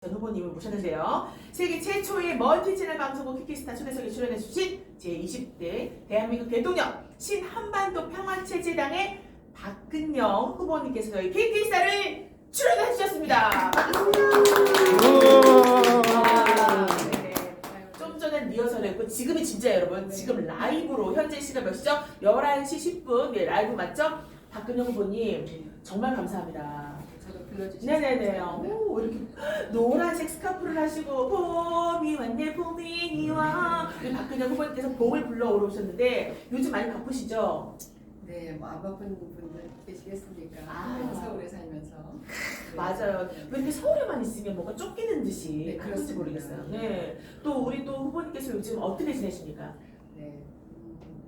전 후보님을 모셨는데요. 세계 최초의 멀티채널 방송국 키키스타 초대석에 출연해 주신 제20대 대한민국 대통령 신한반도 평화체제당의 박근영 후보님께서 저희 키키스타를 출연해 주셨습니다. 좀 전엔 리허설을 했고 지금이 진짜 여러분 지금 라이브로 현재 시간 몇 시죠? 11시 10분 네, 라이브 맞죠? 박근영 후보님 정말 감사합니다. 네네네. 오, 이렇게 노란색 스카프를 하시고 봄이 왔네 봄이 와. 우리 박근영 후보님께서 봄을 불러 오르셨는데 요즘 많이 바쁘시죠? 네, 뭐 안 바쁜 분들 계시겠습니까? 서울에 살면서. 네. 맞아요. 왜 이렇게 서울에만 있으면 뭔가 쫓기는 듯이 네, 그런지 그렇습니다. 모르겠어요. 네. 또 우리 또 후보님께서 요즘 어떻게 지내십니까? 네,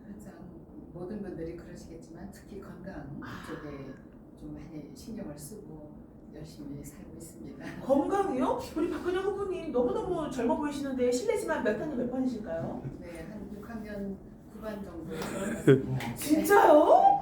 항상 모든 분들이 그러시겠지만 특히 건강 쪽에 좀 많이 신경을 쓰고 열심히 살고 있습니다. 건강이요? 우리 박근영 후보님 너무너무 젊어 보이시는데 실례지만 몇 학년 몇 반이실까요? 네, 한 6학년 9반 정도. 진짜요?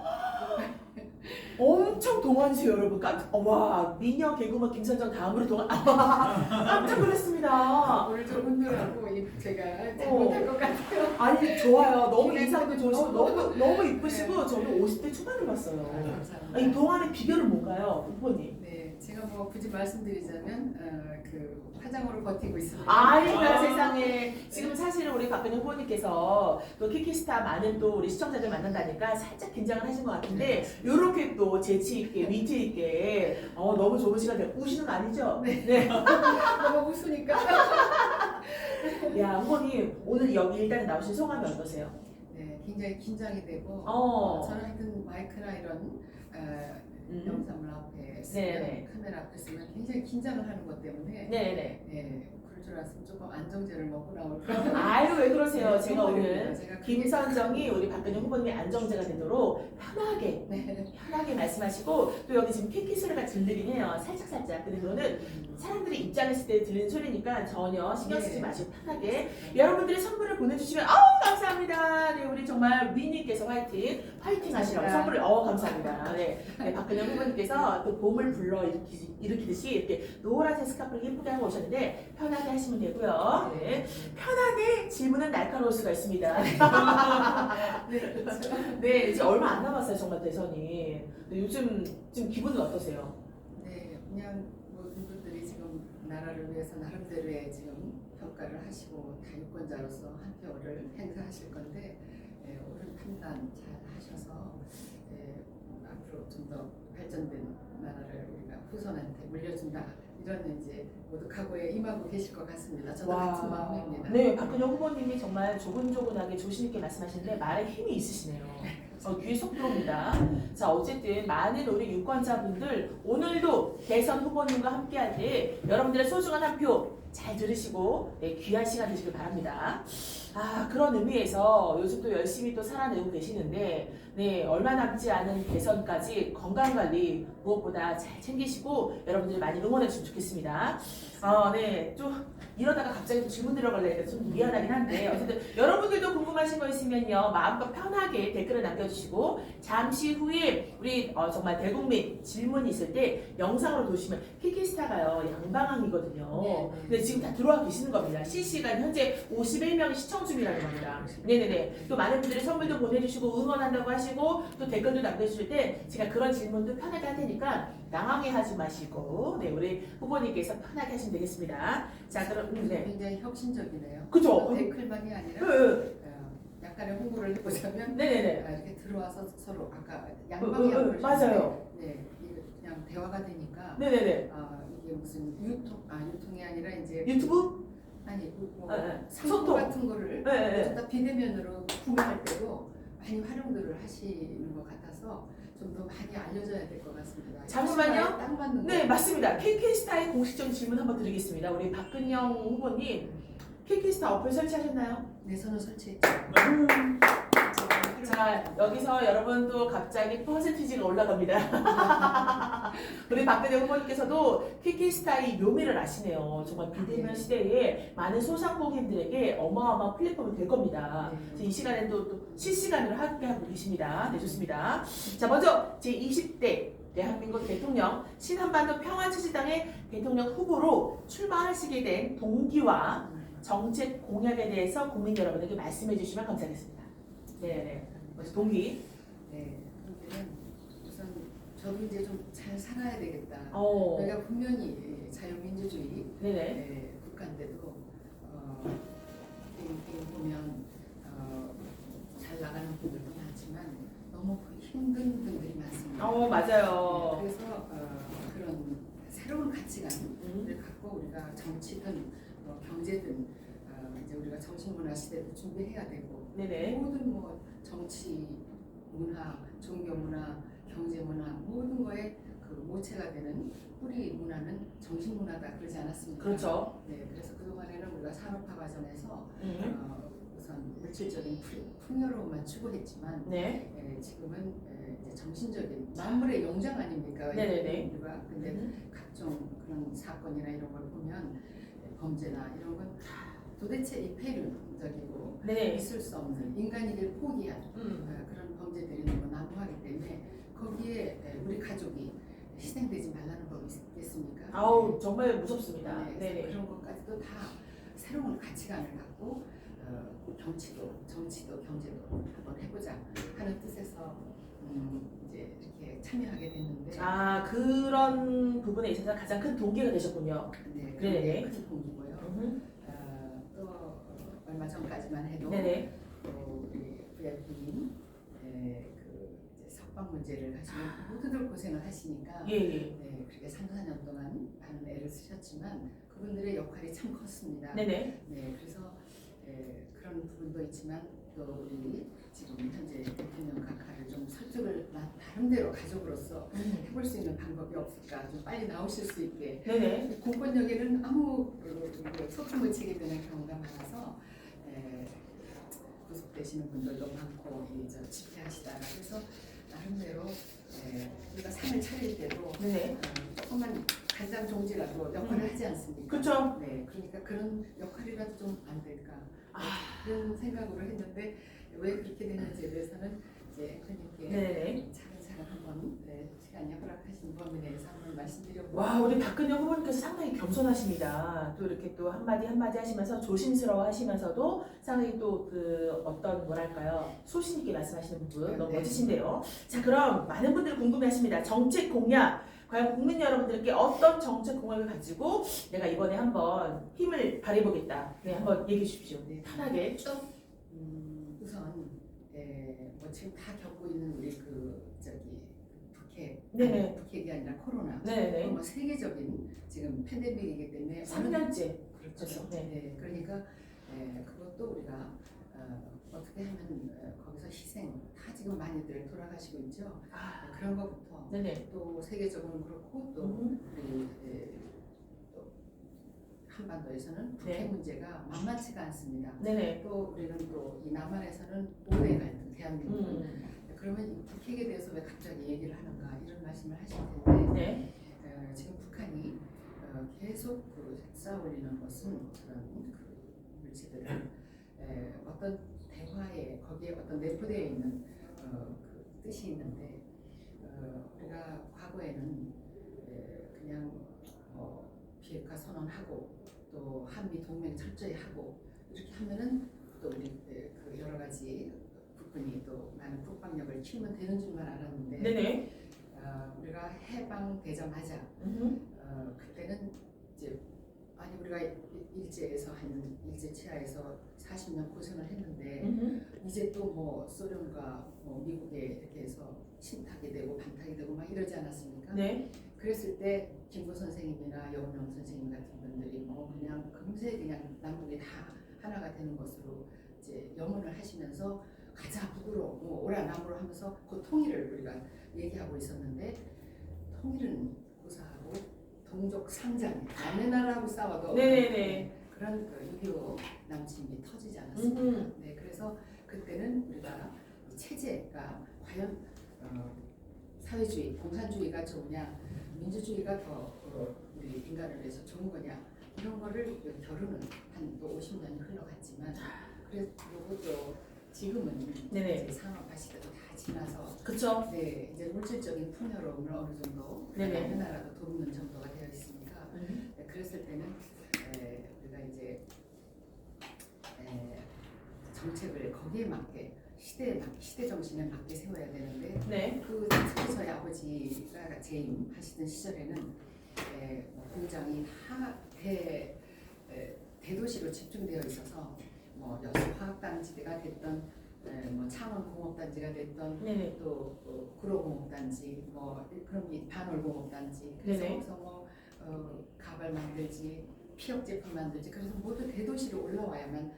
엄청 동안이세요 여러분. 와 미녀 개그우먼 김선정 다음으로 동안 깜짝 놀랐습니다. 오늘 좀 운동하고 제가 잘못할 것 같아요. 아니 좋아요. 너무 인상도 좋으시고 너무 이쁘시고 저도 50대 초반을 봤어요. 감사합니다. 이 동안의 비결은 뭔가요, 후보님? 네, 제가 뭐 굳이 말씀드리자면 그 화장으로 버티고 있습니다. 아이가 세상에 지금 사실은 우리 박근영 후보님께서 또 키키스타 많은 또 우리 시청자들 만난다니까 살짝 긴장을 하신 것 같은데 이렇게 또 재치 있게 위트 있게 너무 좋은 시간 되고 우시는 거 아니죠? 네. 너무 웃으니까. 야 후보님 오늘 여기 일단 나오신 소감이 어떠세요? 네, 굉장히 긴장이 되고 저는 하여튼 마이크나 이런 영상물 앞에 네네. 카메라 앞에 쓰면 굉장히 긴장을 하는 것 때문에 네네. 네, 그럴 줄 알았으면 조금 안정제를 먹고 나올까. 아유 왜 그러세요? 네, 제가 오늘 제가 김선정이 우리 박근영 후보님의 안정제가 되도록 편하게 편하게 말씀하시고 또 여기 지금 키키 소리가 들리긴 해요. 살짝살짝. 근데 그거는 사람들이 입장했을 때 들리는 소리니까 전혀 신경 쓰지 마시고 편하게 여러분들의 선물을 보내주시면 감사합니다. 네 우리 정말 위님께서 화이팅 하시라고 선물을 감사합니다. 네, 박근영 후보님께서 또 봄을 불러 일으키듯이 이렇게 노란색 스카프를 예쁘게 하고 오셨는데 편하게 하시면 되고요. 네, 편하게 질문은 날카로울 수가 있습니다. 네, 이제 얼마 안 남았어요 정말 대선이. 네, 요즘 지금 기분은 어떠세요? 네, 그냥 모든 분들이 지금 나라를 위해서 나름대로의 지금 평가를 하시고 다 유권자로서 한 표를 행사하실 건데 옳은 판단 잘 하셔서 앞으로 좀 더 발전된 나라를 우리가 후손한테 물려준다 이런 이제 모두 각오에 임하고 계실 것 같습니다. 저도 같은 마음입니다. 네, 박근영 후보님이 정말 조근조근하게 조심 있게 말씀하시는데 말에 힘이 있으시네요. 귀에 쏙 들어옵니다. 자, 어쨌든 많은 우리 유권자분들 오늘도 대선 후보님과 함께할 때 여러분들의 소중한 한 표 잘 들으시고 귀한 시간 되시길 바랍니다. 그런 의미에서 요즘 또 열심히 또 살아내고 계시는데 얼마 남지 않은 대선까지 건강관리 무엇보다 잘 챙기시고 여러분들이 많이 응원해 주시면 좋겠습니다. 좀 이러다가 갑자기 또 질문 들어가려니까 좀 미안하긴 한데 어쨌든 여러분들도 궁금하신 거 있으면요 마음껏 편하게 댓글을 남겨주시고 잠시 후에 우리 정말 대국민 질문이 있을 때 영상으로 보시면 키키스타가요 양방향이거든요. 근데 지금 다 들어와 계시는 겁니다. 실시간 현재 51명이 시청 중이라는 겁니다. 네네네. 또 많은 분들이 선물도 보내주시고 응원한다고 하시고 또 댓글도 남겨주실 때 제가 그런 질문도 편하게 할 테니까 당황해하지 마시고 우리 후보님께서 편하게 하시면 되겠습니다. 자 그럼 굉장히 혁신적이네요. 그죠? 댓글만이 아니라 약간의 홍보를 해보자면 이렇게 들어와서 서로 아까 양방향으로 맞아요. 네, 이게 그냥 대화가 되니까 네네네. 이게 무슨 유통이 아니라 이제 유튜브? 아니 뭐 소통 상품 같은 거를 네. 비대면으로 구매할 때도 많이 활용들을 하시는 것 같아서 좀 더 많이 알려져야 될 것 같습니다. 잠시만요. 딱 맞는 네 맞습니다. KK스타의 공식적인 질문 한번 드리겠습니다. 우리 박근영 후보님 KK스타 어플 설치하셨나요? 네, 저는 설치했죠. 자 여기서 여러분도 갑자기 퍼센티지가 올라갑니다. 우리 박근혜 후보님께서도 키키스타의 묘미를 아시네요. 정말 비대면 시대에 많은 소상공인들에게 어마어마한 플랫폼이 될 겁니다. 이 시간에 또 실시간으로 함께하고 계십니다. 네 좋습니다. 자 먼저 제20대 대한민국 대통령 신한반도 평화체제당의 대통령 후보로 출마하시게 된 동기와 정책 공약에 대해서 국민 여러분에게 말씀해 주시면 감사하겠습니다. 네, 먼저 동기. 네, 그런데는 우선 저도 이제 좀 잘 살아야 되겠다. 어, 저희가 분명히 자유민주주의 네네. 국가인데도 게임 보면 잘 나가는 분들도 많지만 너무 힘든 분들이 많습니다. 맞아요. 네, 그래서 그런 새로운 가치관을 갖고 우리가 정치든 경제든 이제 우리가 정신문화 시대도 준비해야 되고 네네. 모든 뭐 정치, 문화, 종교 문화, 경제 문화 모든 거에 그 모체가 되는 뿌리 문화는 정신 문화다 그러지 않았습니까? 그렇죠. 네, 그래서 그 동안에는 우리가 산업화 과정에서 우선 물질적인 풍요로움만 추구했지만 네. 지금은 이제 정신적인 만물의 영장 아닙니까? 네네네. 우리가 근데 각종 그런 사건이나 이런 걸 보면 범죄나 이런 건 도대체 이 폐륜적이고 네. 있을 수 없는 인간이길 포기한 그런 범죄들이 너무 난무하기 때문에 거기에 우리 가족이 희생되지 말라는 법이 있겠습니까? 아우 정말 무섭습니다. 네, 네네. 그런 것까지도 다 새로운 가치관을 갖고 정치도 경제도 한번 해보자 하는 뜻에서 이제 이렇게 참여하게 됐는데 그런 부분에 있어서 가장 큰 동기가 되셨군요. 네, 네네. 큰 동기고요. 또 얼마 전까지만 해도 네네. 또 우리 VIP님 그 이제 석방 문제를 하시면 모두들 고생을 하시니까 예, 예. 네, 그렇게 3, 4년 동안 많은 애를 쓰셨지만 그분들의 역할이 참 컸습니다. 네네. 네, 그래서 그런 부분도 있지만 또 우리 지금 현재 대통령 각하를 좀 설득을 나름대로 가족으로서 해볼 수 있는 방법이 없을까 좀 빨리 나오실 수 있게 네네. 공권력에는 아무 소통 못 치게 되는 경우가 많아서 구속되시는 분들도 많고 집회하시다가 그래서 나름대로 우리가 상을 차릴 때도 네네. 조금만 간장 종지라도 역할을 하지 않습니까? 그렇죠. 네, 그러니까 그런 역할이라도 좀 안 될까 아. 그런 생각으로 했는데 왜 그렇게 되는지에 대해서는 이제 앵커님께 네네. 차근차근 한번 시간이 허락하신 범위 내에서 한번 말씀드려보고 와, 우리 박근영 후보님께서 상당히 겸손하십니다. 또 이렇게 또 한마디 하시면서 조심스러워 하시면서도 상당히 또 그 어떤 뭐랄까요 소신 있게 말씀하시는 부분 너무 네. 멋지신데요. 자, 그럼 많은 분들이 궁금해하십니다. 정책 공약. 과연 국민 여러분들께 어떤 정책 공약을 가지고 내가 이번에 한번 힘을 발휘해보겠다. 네, 한번 얘기해 주십시오. 네. 편하게 쭉. 우선 뭐 지금 다 겪고 있는 우리 북핵, 네네. 북핵이 아니라 코로나, 네네. 뭐 세계적인 지금 팬데믹이기 때문에 3년째. 그렇죠. 네. 그러니까 그것도 우리가 어떻게 하면 거기서 희생 다 지금 많이들 돌아가시고 있죠. 그런 것부터 네네. 또 세계적으로는 그렇고 또 우리 또 한반도에서는 북핵 네. 문제가 만만치가 않습니다. 네네. 또 우리는 또 이 남한에서는 오래 갈등 대한민국은 그러면 이 북핵에 대해서 왜 갑자기 얘기를 하는가 이런 말씀을 하실 텐데 네. 지금 북한이 계속 쌓아올리는 것은 그런 그 물체들을 어떤 대화에 거기에 어떤 내포되어 있는 그 뜻이 있는데 우리가 과거에는 그냥 비핵화 선언하고 또 한미 동맹 철저히 하고 이렇게 하면은 또 우리 그 여러 가지 국군이 또 많은 국방력을 키우면 되는 줄만 알았는데 네네. 우리가 해방되자마자 그때는 이제 우리가 일제에서 한 일제 치하에서 40년 고생을 했는데 이제 또 뭐 소련과 뭐 미국에 이렇게 해서 침탁이 되고 반탁이 되고 막 이러지 않았습니까? 네. 그랬을 때 김구 선생님이나 여운영 선생님 같은 분들이 뭐 그냥 금세 그냥 남북이 다 하나가 되는 것으로 이제 염원을 하시면서 가자 북으로 뭐 오라 남으로 하면서 그 통일을 우리가 얘기하고 있었는데 통일은 고사하고 동족 상장 남의 나라하고 싸워도 네네네. 그런 그 6.25 남침이 터지지 않았습니다. 네, 그래서 그때는 우리가 이 체제가 과연 사회주의, 공산주의가 좋으냐, 민주주의가 더 우리 인간을 위해서 좋은 거냐 이런 거를 결론은 한 또 50년이 흘러갔지만 그래서 이것도 지금은 네네. 이제 산업화 시대도 다 지나서 그쵸? 네, 이제 물질적인 풍요로움을 어느 정도 네네. 하나라도 돕는 정도가 되어 있으니까 네, 그랬을 때는 우리가 이제 정책을 거기에 맞게 시대 정신에 맞게 세워야 되는데 네. 그 특히 저희 아버지가 재임하시던 시절에는 공장이 다 대도시로 집중되어 있어서 뭐 여수화학단지가 됐던 뭐 창원공업단지가 됐던 네네. 또 구로공업단지 뭐 그런 반월공업단지 네네. 그래서 뭐 가발 만들지 피혁 제품 만들지 그래서 모두 대도시로 올라와야만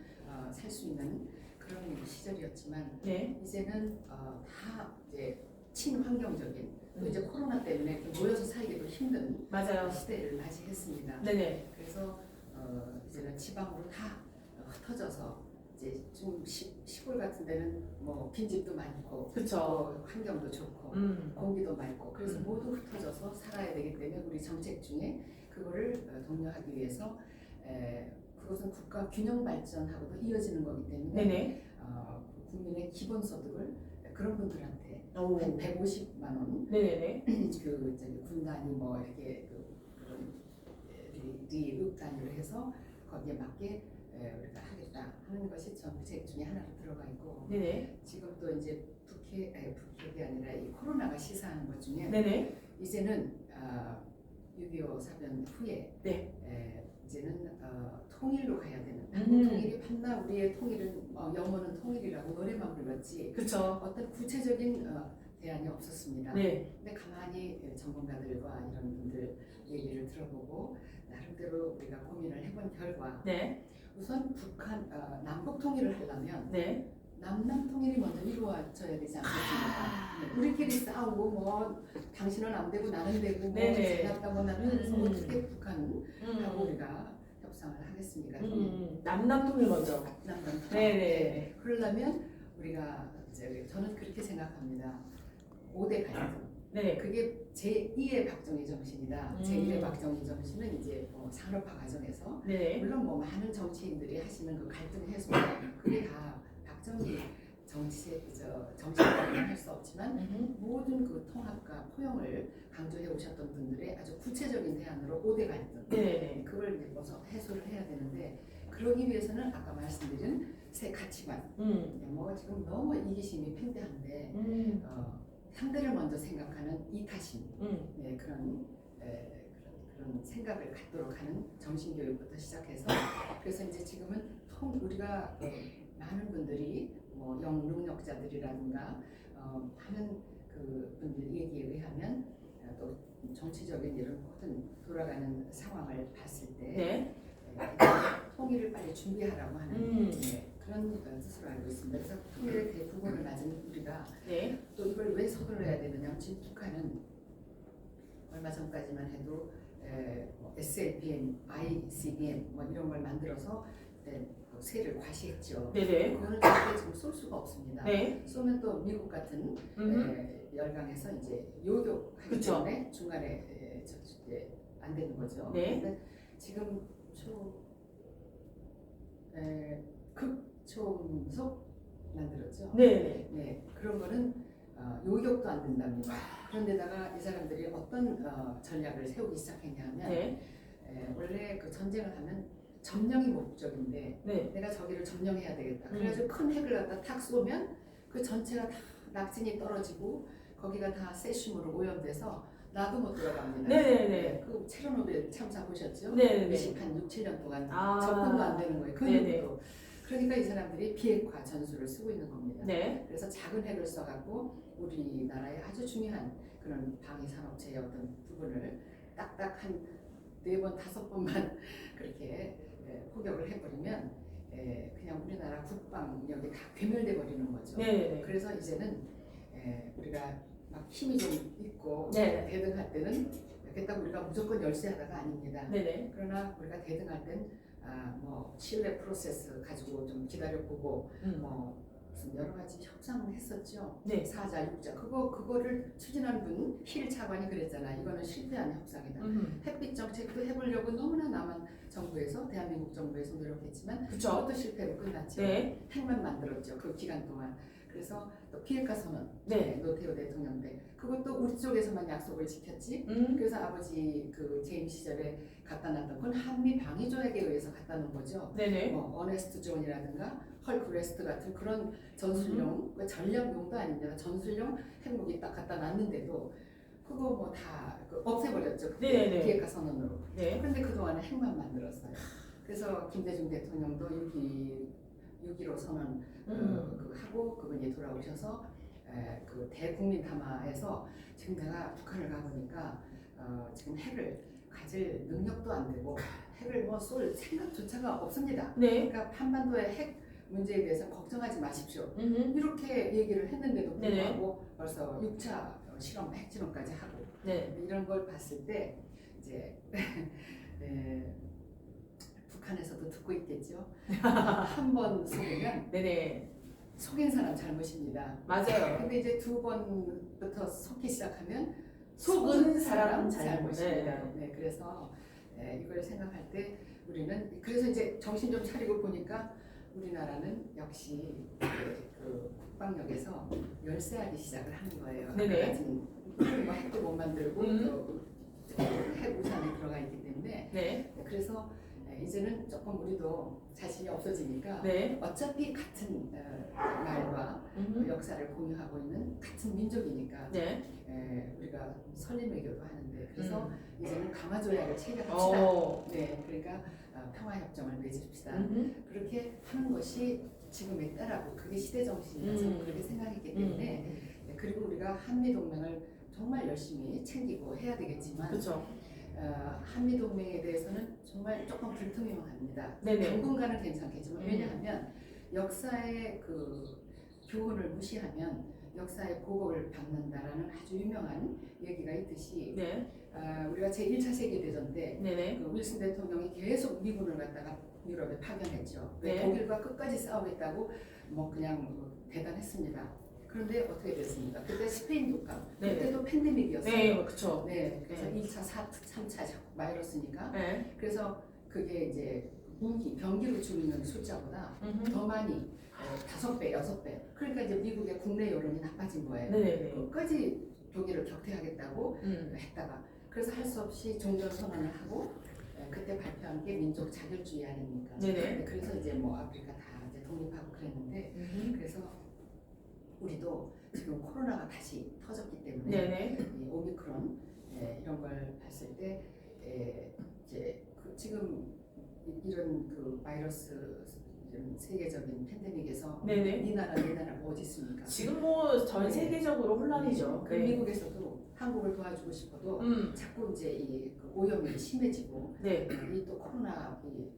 살 수 있는 그런 시절이었지만 네. 이제는 다 이제 친환경적인 또 이제 코로나 때문에 모여서 살기도 힘든 맞아요. 시대를 맞이했습니다. 네네. 그래서 이제는 지방으로 다 흩어져서 이제 좀 시골 같은 데는 뭐 빈집도 많고 그쵸. 환경도 좋고 음. 공기도 맑고 그래서 음. 모두 흩어져서 살아야 되기 때문에 우리 정책 중에 그거를 독려하기 위해서 그것은 국가 균형 발전하고도 이어지는 거기 때문에 네네. 국민의 기본소득을 그런 분들한테 오. 한 150만 원 네네네. 그 저기 군단위 뭐 이렇게 그런 리읍 단위로 해서 거기에 맞게 우리가 하겠다 하는 것이 정책 중에 하나로 들어가 있고 네네. 지금 또 이제 북핵이 아니라 이 코로나가 시사하는 것 중에 네네. 이제는 6.25 사변 후에 이제는 통일로 가야 되는 한국 통일이 판나 우리의 통일은 영원은 통일이라고 노래만 불렀지 그쵸. 어떤 구체적인 대안이 없었습니다. 네. 근데 가만히 전문가들과 이런 분들 얘기를 들어보고 나름대로 우리가 고민을 해본 결과 네. 우선 남북 통일을 하려면 네. 남남 통일이 먼저 이루어져야 되지 않겠습니까? 우리끼리 싸우고 뭐 당신은 안 되고 나는 되고 뭐 네네. 잘났다고 나는 그래서 어떻게 북한하고 우리가 협상을 하겠습니까? 남남통일 먼저. 남남 통일. 네네. 그러려면 우리가 저는 그렇게 생각합니다. 5대 갈등. 네. 그게 제2의 박정희 정신이다. 제1의 박정희 정신은 이제 산업화 과정에서 네. 물론 뭐 많은 정치인들이 하시는 그 갈등 해소 그게 다 박정희 정신이라고는 할 수 없지만 모든 그 통합과 포용을 강조해 오셨던 분들의 아주 구체적인 대안으로 5대 갈등 네. 그걸 이제 해소를 해야 되는데 그러기 위해서는 아까 말씀드린 새 가치관 뭐 지금 너무 이기심이 팽배한데 상대를 먼저 생각하는 이타심 네, 그런 생각을 갖도록 하는 정신교육부터 시작해서 그래서 이제 지금은 우리가 많은 분들이 뭐 영능력자들이라든가 많은 그 분들 얘기에 의하면 또 정치적인 이런 모든 돌아가는 상황을 봤을 때 네. 통일을 빨리 준비하라고 하는 그런 뜻으로 알고 있습니다. 그래서 통일의 대부분을 맞은 우리가 네. 또 이걸 왜 서둘러야 되느냐? 지금 북한은 얼마 전까지만 해도 SLBM, ICBM 뭐 이런 걸 만들어서 세를 과시했죠. 네네. 그거는 절대 지금 쏠 수가 없습니다. 네. 쏘면 또 미국 같은 열강해서 이제 요격하기 그쵸. 때문에 중간에 안 되는 거죠. 네. 근데 지금 극초음속 만들었죠. 네네. 네, 그런 거는 요격도 안 된답니다. 그런데다가 이 사람들이 어떤 전략을 세우기 시작했냐면 네. 원래 그 전쟁을 하면 점령이 목적인데 네. 내가 저기를 점령해야 되겠다. 그래가지고 큰 핵을 갖다 탁 쏘면 그 전체가 다 낙진이 떨어지고 거기가 다 세슘으로 오염돼서 나도 못 들어갑니다. 네네네. 그 체르노빌 참사 보셨죠? 네네네. 6, 7년 동안 아. 접근도 안 되는 거예요. 그 네네. 이후로. 그러니까 이 사람들이 비핵화 전술을 쓰고 있는 겁니다. 네. 그래서 작은 핵을 써갖고 우리나라의 아주 중요한 그런 방위 산업체의 어떤 부분을 딱딱 한 4번, 5번만 그렇게 포격을 해버리면 그냥 우리나라 국방력이 다 괴멸돼 버리는 거죠. 네. 그래서 이제는 우리가 막 힘이 좀 있고 네. 대등할 때는 그렇다고 우리가 무조건 열세하다가 아닙니다. 네네. 그러나 우리가 대등할 땐 뭐 신뢰 프로세스 가지고 좀 기다려보고 뭐 무슨 여러 가지 협상을 했었죠. 네. 4자, 6자 그거를 추진한 분 힐 차관이 그랬잖아. 이거는 실패한 협상이다. 햇빛 정책도 해보려고 너무나 남한 정부에서 대한민국 정부에서 노력했지만 그쵸? 그것도 실패로 끝났죠. 네. 핵만 만들었죠. 그 기간 동안. 그래서 또 비핵화 선언 네. 노태우 대통령 때 그것도 우리 쪽에서만 약속을 지켰지. 그래서 아버지 그 재임 시절에 갖다 놨던 건 한미 방위 조약에 의해서 갖다 놓은 거죠. 네네. 뭐 어네스트 존이라든가 헐크레스트 같은 그런 전술용 그 전략용도 아닙니다. 전술용 핵무기 딱 갖다 놨는데도 그거 뭐 다 없애버렸죠. 네네네. 비핵화 선언으로. 네. 그런데 그동안에 핵만 만들었어요. 그래서 김대중 대통령도 6.15 선언 하고 그분이 돌아오셔서 그 대국민 담화에서 지금 내가 북한을 가보니까 지금 핵을 가질 능력도 안 되고 핵을 뭐 쏠 생각조차가 없습니다. 네. 그러니까 한반도의 핵 문제에 대해서 걱정하지 마십시오. 이렇게 얘기를 했는데도 불구하고 벌써 6차 실험, 핵 실험까지 하고 네. 이런 걸 봤을 때 이제 북한에서도 듣고 있겠죠. 한 번 속으면 네네. 속인 사람 잘못입니다. 맞아요. 근데 이제 두 번부터 속기 시작하면 속은 사람 잘못입니다. 네. 네, 그래서 이걸 생각할 때 우리는 그래서 이제 정신 좀 차리고 보니까 우리나라는 역시 그 국방력에서 열세하기 시작을 하는 거예요. 네네. 뭐 핵도 못 만들고 핵 우산에 들어가 있기 때문에 네. 그래서 이제는 조금 우리도 자신이 없어지니까 네. 어차피 같은 말과 역사를 공유하고 있는 같은 민족이니까 네. 우리가 설립외교도 하는데 그래서 이제는 강화조약을 체결합시다. 네, 그러니까 평화협정을 맺읍시다. 그렇게 하는 것이 지금의 때라고 그게 시대 정신이라서 그렇게 생각했기 때문에 그리고 우리가 한미 동맹을 정말 열심히 챙기고 해야 되겠지만 그렇죠. 한미 동맹에 대해서는 정말 조금 불투명합니다. 네네. 당분간은 괜찮겠지만 왜냐하면 역사의 그 교훈을 무시하면 역사의 보복을 받는다라는 아주 유명한 얘기가 있듯이 네. 우리가 제1차 세계대전 때 네네. 그 윌슨 대통령이 계속 미군을 갖다가 유럽에 파견했죠. 네. 독일과 끝까지 싸우겠다고 뭐 그냥 대단했습니다. 그런데 어떻게 됐습니까? 그때 스페인 독감, 네네. 그때도 팬데믹이었어요. 네. 그렇죠. 네, 그래서 네. 1차, 3차 바이러스니까 네. 그래서 그게 이제 무기, 병기로 죽이는 숫자보다 더 많이 5배, 6배. 그러니까 이제 미국의 국내 여론이 나빠진 거예요. 네네. 끝까지 독일을 격퇴하겠다고 했다가 그래서 할 수 없이 종전 선언을 하고 그때 발표한 게 민족 자결주의 아닙니까? 네네. 그래서 이제 뭐 아프리카 다 이제 독립하고 그랬는데 그래서 우리도 지금 코로나가 다시 터졌기 때문에 네네. 이 오미크론 이런 걸 봤을 때 이제 지금 이런 그 바이러스 이런 세계적인 팬데믹에서 네네. 이 나라 뭐 어디 있습니까? 지금 뭐 전 세계적으로 혼란이죠. 그 미국에서도 한국을 도와주고 싶어도 자꾸 이제 그 오염이 심해지고 네. 이 또 코로나 이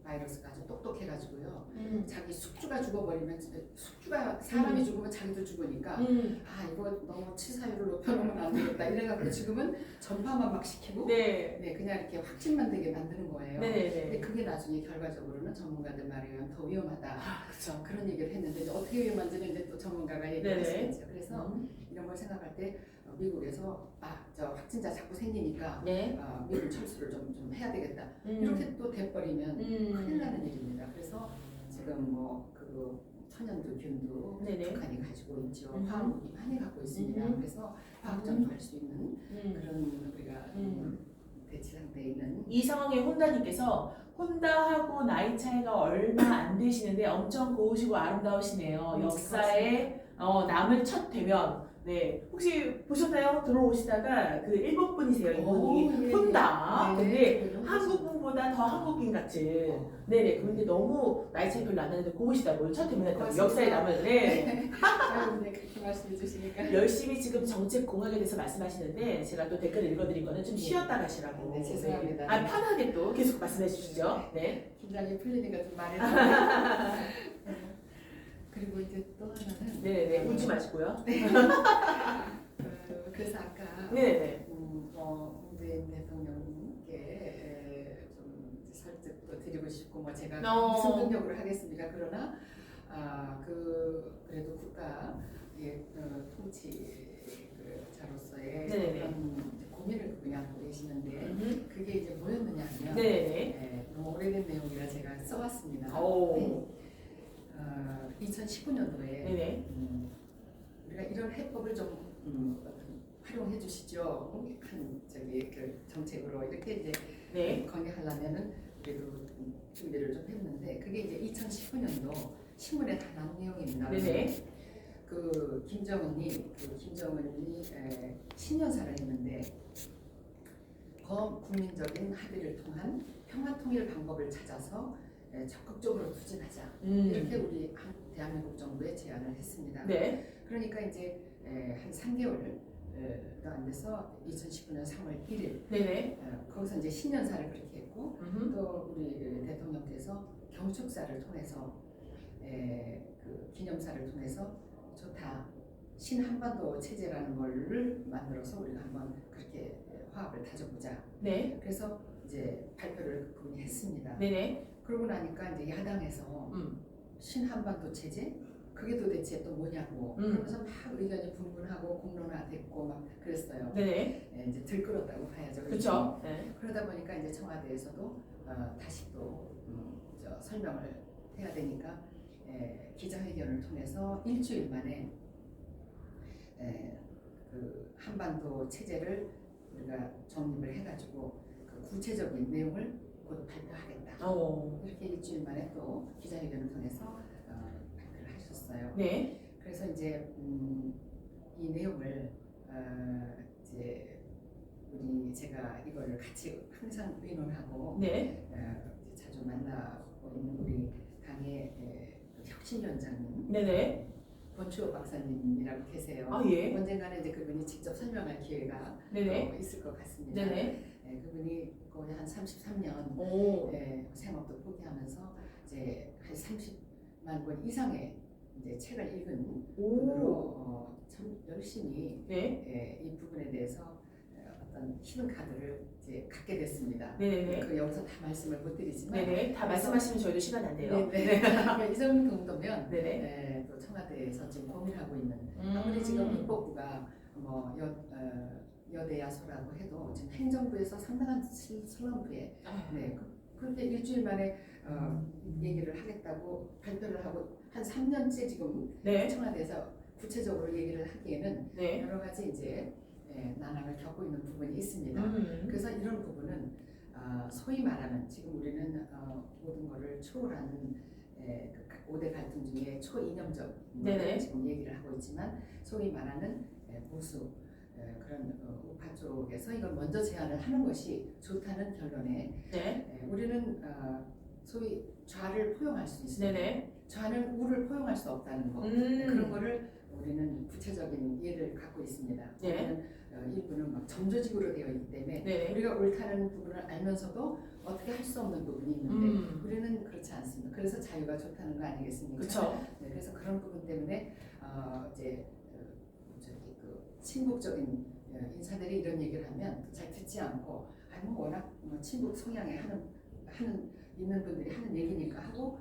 바이러스가 아주 똑똑해가지고요. 자기 숙주가 죽어버리면 숙주가 사람이 죽으면 자기도 죽으니까 아 이거 너무 치사율을 높여놓으면 안 되겠다 이래갖고 지금은 전파만 막 시키고 네. 그냥 이렇게 확진만 되게 만드는 거예요. 근데 네네. 그게 나중에 결과적으로는 전문가들 말에 의하면 더 위험하다. 아, 그렇죠. 그런 얘기를 했는데 이제 어떻게 위험한지는 이제 또 전문가가 얘기를 네네. 하시겠죠. 그래서 이런 걸 생각할 때 미국에서 저 확진자 자꾸 생기니까 네. 미국 철수를 좀 해야 되겠다. 이렇게 또 돼버리면 큰일 나는 일입니다. 그래서 지금 뭐 그 천연두 균도 네네. 북한이 가지고 있죠. 화학무기 많이 갖고 있습니다. 그래서 화학전투할 수 있는 그런 우리가 대치 상태에 있는 이 상황에 혼다님께서 혼다하고 나이 차이가 얼마 안 되시는데 엄청 고우시고 아름다우시네요. 역사에 남을 첫 대면. 네, 혹시 보셨나요? 들어오시다가 그 일본 분이세요. 이분이 예, 혼다. 네. 근데 한국 분보다 더 한국인 같은. 네네. 그런데 너무 나이 차이 별로 안 나는데 고우시다고요. 첫 대면했다고. 고맙습니다. 역사에 남을. 네. 네, 그렇게 말씀해 주시니까 열심히 지금 정책 공학에 대해서 말씀하시는데 제가 또 댓글 읽어드린 거는 좀 쉬었다 가시라고. 네, 죄송합니다. 아, 편하게 또 계속 말씀해 주시죠. 네. 긴장이 풀리니까 좀 말해 그리고 이제 또 하나는 네네. 울지 마시고요. 그래서 아까 네네. 문재인 대통령께 좀 설득도 드리고 싶고 뭐 제가 어. 무슨 능력으로 하겠습니까? 그러나 그래도 국가 통치자로서의 네네. 그런 고민을 그분이 하고 계시는데 음. 그게 이제 뭐였느냐 하면 네네. 너무 오래된 내용이라 제가 써왔습니다. 오. 2019년도에 네네. 우리가 이런 해법을 좀 활용해 주시죠. 한 저기 그 정책으로 이렇게 이제 네. 건의하려면은 그래도 준비를 좀 했는데 그게 이제 2019년도 신문에 다 나온 내용입니다. 네네. 김정은이 신년사를 했는데 범국민적인 합의를 통한 평화통일 방법을 찾아서 적극적으로 추진하자 이렇게 우리 대한민국 정부에 제안을 했습니다. 네. 그러니까 이제 한 3개월도 안 돼서 2019년 3월 1일 네네. 거기서 이제 신년사를 그렇게 했고 음흠. 또 우리 대통령께서 경축사를 통해서 그 기념사를 통해서 좋다 신한반도 체제라는 거를 만들어서 우리가 한번 그렇게 화합을 다져보자. 네. 그래서 이제 발표를 그분이 했습니다. 네네. 그러고 나니까 이제 야당에서 신한반도 체제 그게 도대체 또 뭐냐고 그러면서 막 의견이 분분하고 공론화됐고 막 그랬어요. 네네. 이제 들끓었다고 봐야죠. 그렇죠. 네. 그러다 보니까 이제 청와대에서도 다시 또 설명을 해야 되니까 기자회견을 통해서 일주일 만에 그 한반도 체제를 우리가 정립을 해가지고 그 구체적인 내용을 곧 발표하겠다. 이렇게 일주일 만에 또 기자회견을 통해서 발표를 하셨어요. 네. 그래서 이제 이 내용을 이제 제가 이거를 같이 항상 의논하고 네. 자주 만나고 있는 우리 당의 혁신위원장님 네네. 권추호 박사님이라고 계세요. 아 예. 언젠가는 이제 그분이 직접 설명할 기회가 네네. 있을 것 같습니다. 네네. 그분이 거의 한 33년 오. 생업도 포기하면서 이제 한 30만 권 이상의 이제 책을 읽은 오. 분으로 참 열심히 네. 이 부분에 대해서 어떤 히든 카드를 이제 갖게 됐습니다. 네네네. 그 여기서 다 말씀을 못 드리지만 네네. 다 말씀하시면 저희도 시간 안 돼요. 네. 이 정도면 네네. 또 청와대에서 지금 고민하고 있는 아무리 지금 입법부가 뭐 여대야소라고 해도 지금 행정부에서 상당한 슬럼프에 그렇게 일주일 만에 얘기를 하겠다고 발표를 하고 한 3년째 지금 네. 청와대에서 구체적으로 얘기를 하기에는 네. 여러 가지 이제 난항을 겪고 있는 부분이 있습니다. 그래서 이런 부분은 소위 말하는 지금 우리는 모든 것을 초월하는 5대 갈등 중에 초이념적 네네. 지금 얘기를 하고 있지만 소위 말하는 보수 그런 우파 쪽에서 이걸 먼저 제안을 하는 것이 좋다는 결론에 네. 우리는 소위 좌를 포용할 수 있어요. 네네. 좌는 우를 포용할 수 없다는 거 그런 거를 우리는 구체적인 예를 갖고 있습니다. 네. 일부는 막 점조직으로 되어 있기 때문에 네네. 우리가 옳다는 부분을 알면서도 어떻게 할 수 없는 부분이 있는데 우리는 그렇지 않습니다. 그래서 자유가 좋다는 거 아니겠습니까? 그렇죠. 네, 그래서 그런 부분 때문에 이제 친북적인 인사들이 이런 얘기를 하면 잘 듣지 않고 뭐 워낙 친북 성향에 있는 분들이 하는 얘기니까 하고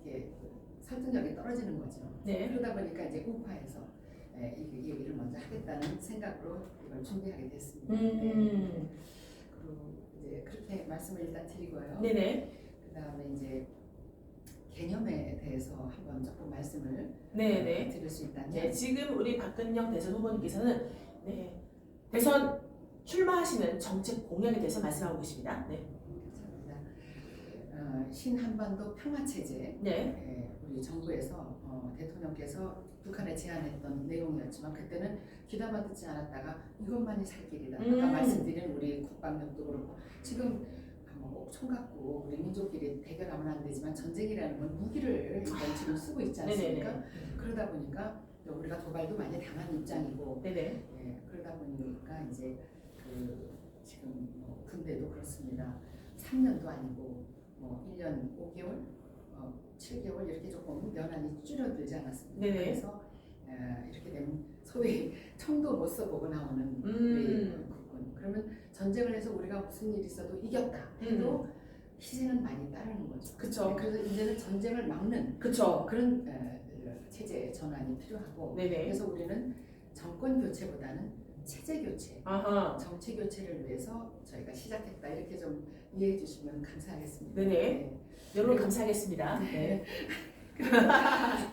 이렇게 설득력이 떨어지는 거죠. 네. 그러다 보니까 이제 우파에서 이 얘기를 먼저 하겠다는 생각으로 이걸 준비하게 됐습니다. 그리고 이제 그렇게 말씀을 일단 드리고요. 네네. 그다음에 이제 개념에 대해서 한번 조금 말씀을 네네. 드릴 수 있다면 네. 지금 우리 박근영 대선 후보님께서는 네. 대선 출마하시는 정책 공약에 대해서 말씀하고 계십니다. 네. 감사합니다. 신한반도 평화체제 우리 정부에서 대통령께서 북한에 제안했던 내용이었지만 그때는 귀담아 듣지 않았다가 이것만이 살 길이다. 아까 말씀드린 우리 국방력도 그렇고 지금 총 갖고 우리 민족끼리 대결하면 안 되지만 전쟁이라는 건 무기를 일단 지금 쓰고 있지 않습니까? 네네네. 그러다 보니까 또 우리가 도발도 많이 당한 입장이고 네네. 그러다 보니까 이제 지금 군대도 그렇습니다. 3년도 아니고 1년 5개월, 7개월 이렇게 조금 연한이 줄어들지 않았습니까? 네네. 그래서 이렇게 되면 소위 총도 못 써보고 나오는 우리 국군. 그러면 전쟁을 해서 우리가 무슨 일이 있어도 이겼다 해도 희생은 많이 따르는 거죠. 그쵸. 그래서 이제는 전쟁을 막는 그쵸. 그런 체제 전환이 필요하고 네네. 그래서 우리는 정권 교체보다는 체제 교체, 아하. 정치 교체를 위해서 저희가 시작했다 이렇게 좀 이해해 주시면 감사하겠습니다. 네네. 네. 여러분 감사하겠습니다. 네.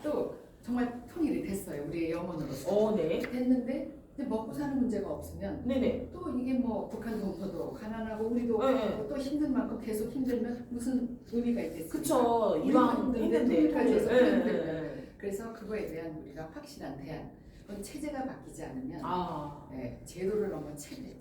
또 정말 통일이 됐어요. 우리 염원으로서. 오, 네. 됐는데 이제 먹고 사는 문제가 없으면 네네. 또 이게 뭐 북한 동포도 가난하고 우리도 네. 또 힘든 만큼 계속 힘들면 무슨 의미가 있겠습니까? 그쵸. 우리도 이왕 힘든데 했는데. 통일까지 해서 네, 힘들어요. 네, 네. 그래서 그거에 대한 우리가 확실한 대안. 그건 체제가 바뀌지 않으면 아, 제도를 넘어 체제.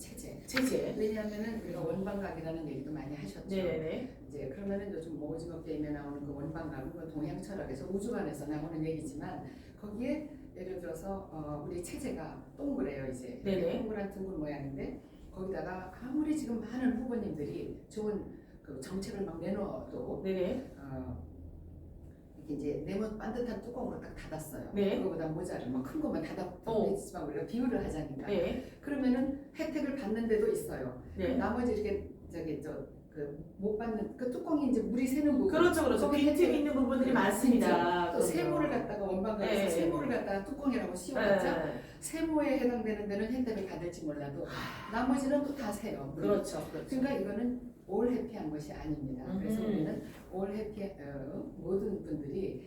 체제. 왜냐하면은 우리가 원방각이라는 얘기도 많이 하셨죠. 네네네. 이제 그러면은 요즘 뭐 오징어 게임에 나오는 그 원방각은 그 동양 철학에서 우주관에서 나오는 얘기지만 거기에 예를 들어서 우리 체제가 동그래요 이제. 네네. 동그란 둥근 모양인데 거기다가 아무리 지금 많은 후보님들이 좋은 그 정책을 막 내놓아도 네네. 이렇게 이제 네모 반듯한 뚜껑으로 딱 닫았어요. 네. 그거보다 모자를 뭐 큰 것만 닫아도 되지만 우리가 비유를 하자니까. 네. 그러면은 혜택을 받는 데도 있어요. 네. 나머지 이렇게 저기 못 받는 그 뚜껑이 이제 물이 새는 부분. 그렇죠, 그렇죠. 거기 빈틈 혜택- 있는 부분들이 많습니다. 또 세모를 갖다가 원방각에서 네. 세모를 갖다가 뚜껑이라고 씌워놨자 네. 세모에 해당되는 데는 혜택을 받을지 몰라도 나머지는 또 다 세요. 그렇죠, 그렇죠. 그러니까 이거는 올 해피한 것이 아닙니다. 그래서 우리는 올 해피 모든 분들이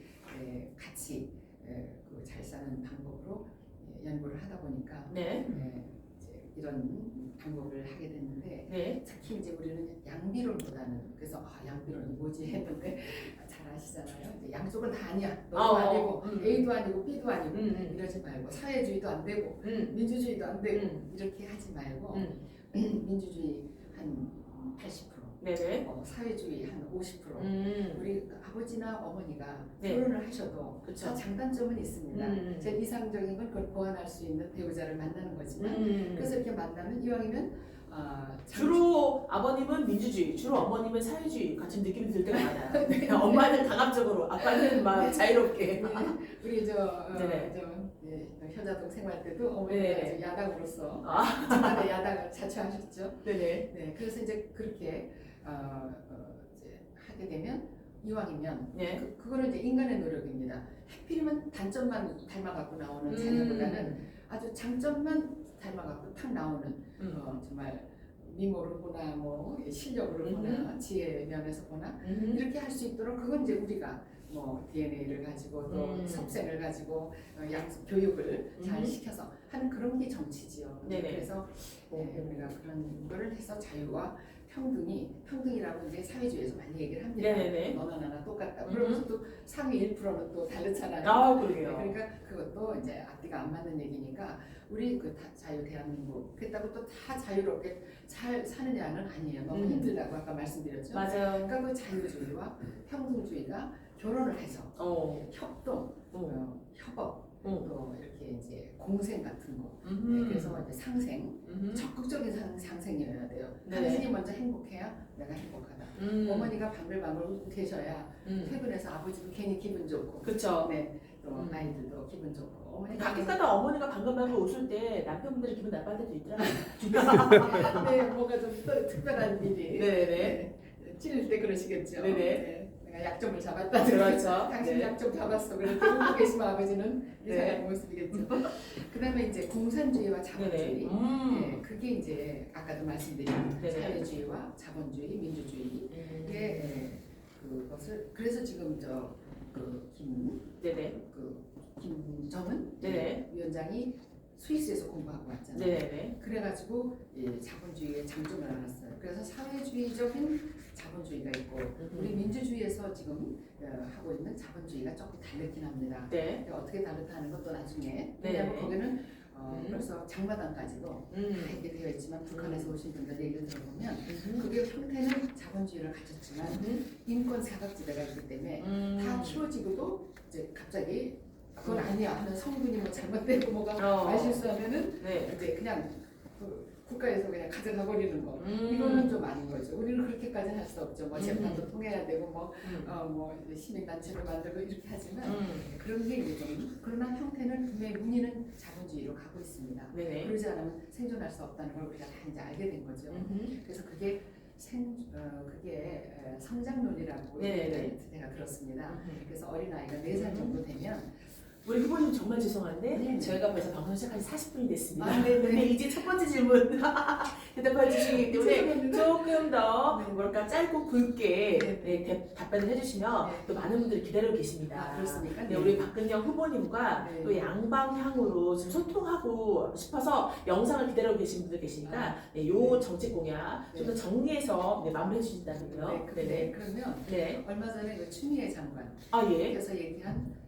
같이 그 잘 사는 방법으로 연구를 하다 보니까 네. 이제 이런 방법을 하게 됐는데 네. 특히 이제 우리는 양비론보다는 그래서 양비론이 뭐지 했는데 잘 아시잖아요. 이제 양쪽은 다 아니야. 너도 아니고 A도 아니고 B도 아니고 이러지 말고 사회주의도 안 되고 민주주의도 안 되고 이렇게 하지 말고 민주주의 한 80%, 네네. 사회주의 한 50%. 우리 아버지나 어머니가 네. 결혼을 하셔도 그쵸. 다 장단점은 있습니다. 제일 이상적인 건 그걸 보완할 수 있는 배우자를 만나는 거지만 그래서 이렇게 만나면 이왕이면 주로 아버님은 민주주의, 주로 어머님은 사회주의 같은 느낌이 들 때가 많아요. 엄마는 강압적으로, 아빠는 막 자유롭게. 우리 네네. 효자동 생활 때도 어머니가 네. 이제 야당으로서 아. 집안의 야당을 자처하셨죠. 네네. 네, 그래서 이제 그렇게 이제 하게 되면 이왕이면 네. 그거는 이제 인간의 노력입니다. 하필이면 단점만 닮아갖고 나오는 자녀보다는 아주 장점만 닮아갖고 탁 나오는 정말 미모를 보나 뭐 실력으로 보나 지혜 면에서 보나 이렇게 할 수 있도록 그건 이제 우리가 뭐 DNA를 가지고 또 섭생을 가지고 교육을 잘 시켜서 하는 그런 게 정치지요. 네네. 그래서 우리가 그런 거를 해서 자유와 평등이라고 이제 사회주의에서 많이 얘기를 합니다. 네네네. 너나 나나 똑같다. 그러면서 또 상위 1%는 또 다르잖아요. 아, 그러게요. 그러니까 그것도 이제 앞뒤가 안 맞는 얘기니까 우리 그 자유 대한민국 그렇다고 또 다 자유롭게 잘 사느냐는 아니에요. 너무 힘들다고 아까 말씀드렸죠. 맞아요. 그러니까 그 자유주의와 평등주의가 결혼을 해서 협동, 협업, 또 이렇게 이제 공생 같은 거. 그래서 이제 상생, 적극적인 상생이어야 돼요. 네. 당신이 먼저 행복해야 내가 행복하다. 어머니가 방글방글 웃고 계셔야 퇴근해서 아버지도 괜히 기분 좋고, 그쵸. 네, 또 아이들도 기분 좋고. 어머니가 가끔가다 어머니가 방금 웃을 때 남편분들이 기분 나빠할 때도 있더라고요. 네, 뭔가 좀 특별한 일이 네네. 찔릴 때 그러시겠죠. 네네. 네, 내가 약점을 잡았다. 그렇죠. 당신 네. 약점 잡았어. 그렇게 웃고 계시면 아버지는 네. 이상한 모습이겠죠. 그다음에 이제 공산주의와 자본주의. 네, 그게 이제 아까도 말씀드린 네네. 사회주의와 자본주의, 민주주의. 이게 그것을 그래서 지금 네네. 김정은 네네. 위원장이 스위스에서 공부하고 왔잖아요. 네네. 그래가지고 자본주의의 장점을 알았어요. 그래서 사회주의적인 자본주의가 있고 우리 민주주의에서 지금 하고 있는 자본주의가 조금 다르긴 합니다. 네. 근데 어떻게 다르다는 것도 나중에 네. 왜냐하면 거기는 벌써 장마당까지도 다 이렇게 되어 있지만 북한에서 오신 분들 얘기를 들어보면 그게 형태는 자본주의를 가졌지만 인권 사각지대가 있기 때문에 다 키워지고도 이제 갑자기 그건 아니야 하는 성분이 뭐 잘못되고 뭐가 말실수하면은 이제 그냥 국가에서 그냥 가져가 버리는 거 이거는 좀 아닌 거죠. 우리는 그렇게까지는 할 수 없죠. 뭐 재판도 통해야 되고 뭐 시민 단체를 만들고 이렇게 하지만 그런 게 이제 좀 그러나 형태는 분명히 문의는 자본주의로 가고 있습니다. 네네. 그러지 않으면 생존할 수 없다는 걸 우리가 다 이제 알게 된 거죠. 그래서 그게 성장론이라고 네네. 제가 들었습니다. 그래서 어린 아이가 4살 정도 되면 우리 후보님 정말 죄송한데 네. 저희가 벌써 방송 시작한 지 40분이 됐습니다. 아, 네네. 근데 이제 첫 번째 질문 대답해 주시기 때문에 죄송합니다. 조금 더 네. 뭐랄까 짧고 굵게 네. 답변을 해주시면 네. 또 많은 분들이 기다리고 계십니다. 아, 그렇습니까? 네, 우리 박근영 후보님과 네. 또 양방향으로 좀 소통하고 싶어서 영상을 기다리고 계신 분들 계시니까 네, 요 정책 공약 좀 더 정리해서 네, 마무리해 주신다면요. 네, 그러면 네. 얼마 전에 그 추미애 장관 아 예. 께서 얘기한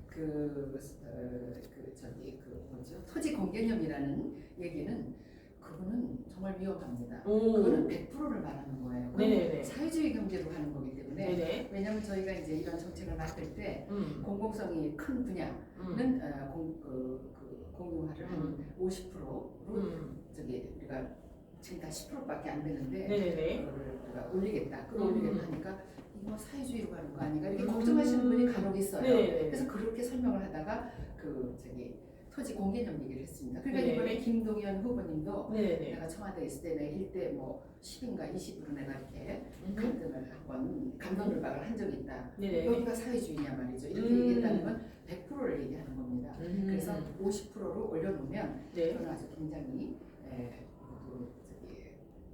뭐죠? 토지 공개념이라는 얘기는 그거는 정말 위험합니다. 오. 그거는 100%를 말하는 거예요. 그건 네네네. 사회주의 경제로 가는 거기 때문에 네네. 왜냐하면 저희가 이제 이런 정책을 만들 때 공공성이 큰 분야는 공유화를 한 50%로 우리가 지금 다 10%밖에 안 되는데 네네네. 그거를 우리가 올리겠다, 끌어올리겠다 하니까 이거 사회주의로 가는 거 아닌가 이렇게 걱정하시는 분이 간혹 있어요. 네네. 그래서 그렇게 설명을 하다가 토지 공개념 얘기를 했습니다. 그러니까 네네. 이번에 김동연 후보님도 네네네. 내가 청와대에 있을 때 내 일대 뭐 10인가 20으로 내가 이렇게 감론을박을 한 적이 있다. 네네. 여기가 사회주의냐 말이죠. 이렇게 얘기했다는 건 100%를 얘기하는 겁니다. 그래서 50%로 올려놓으면 네. 저는 아주 굉장히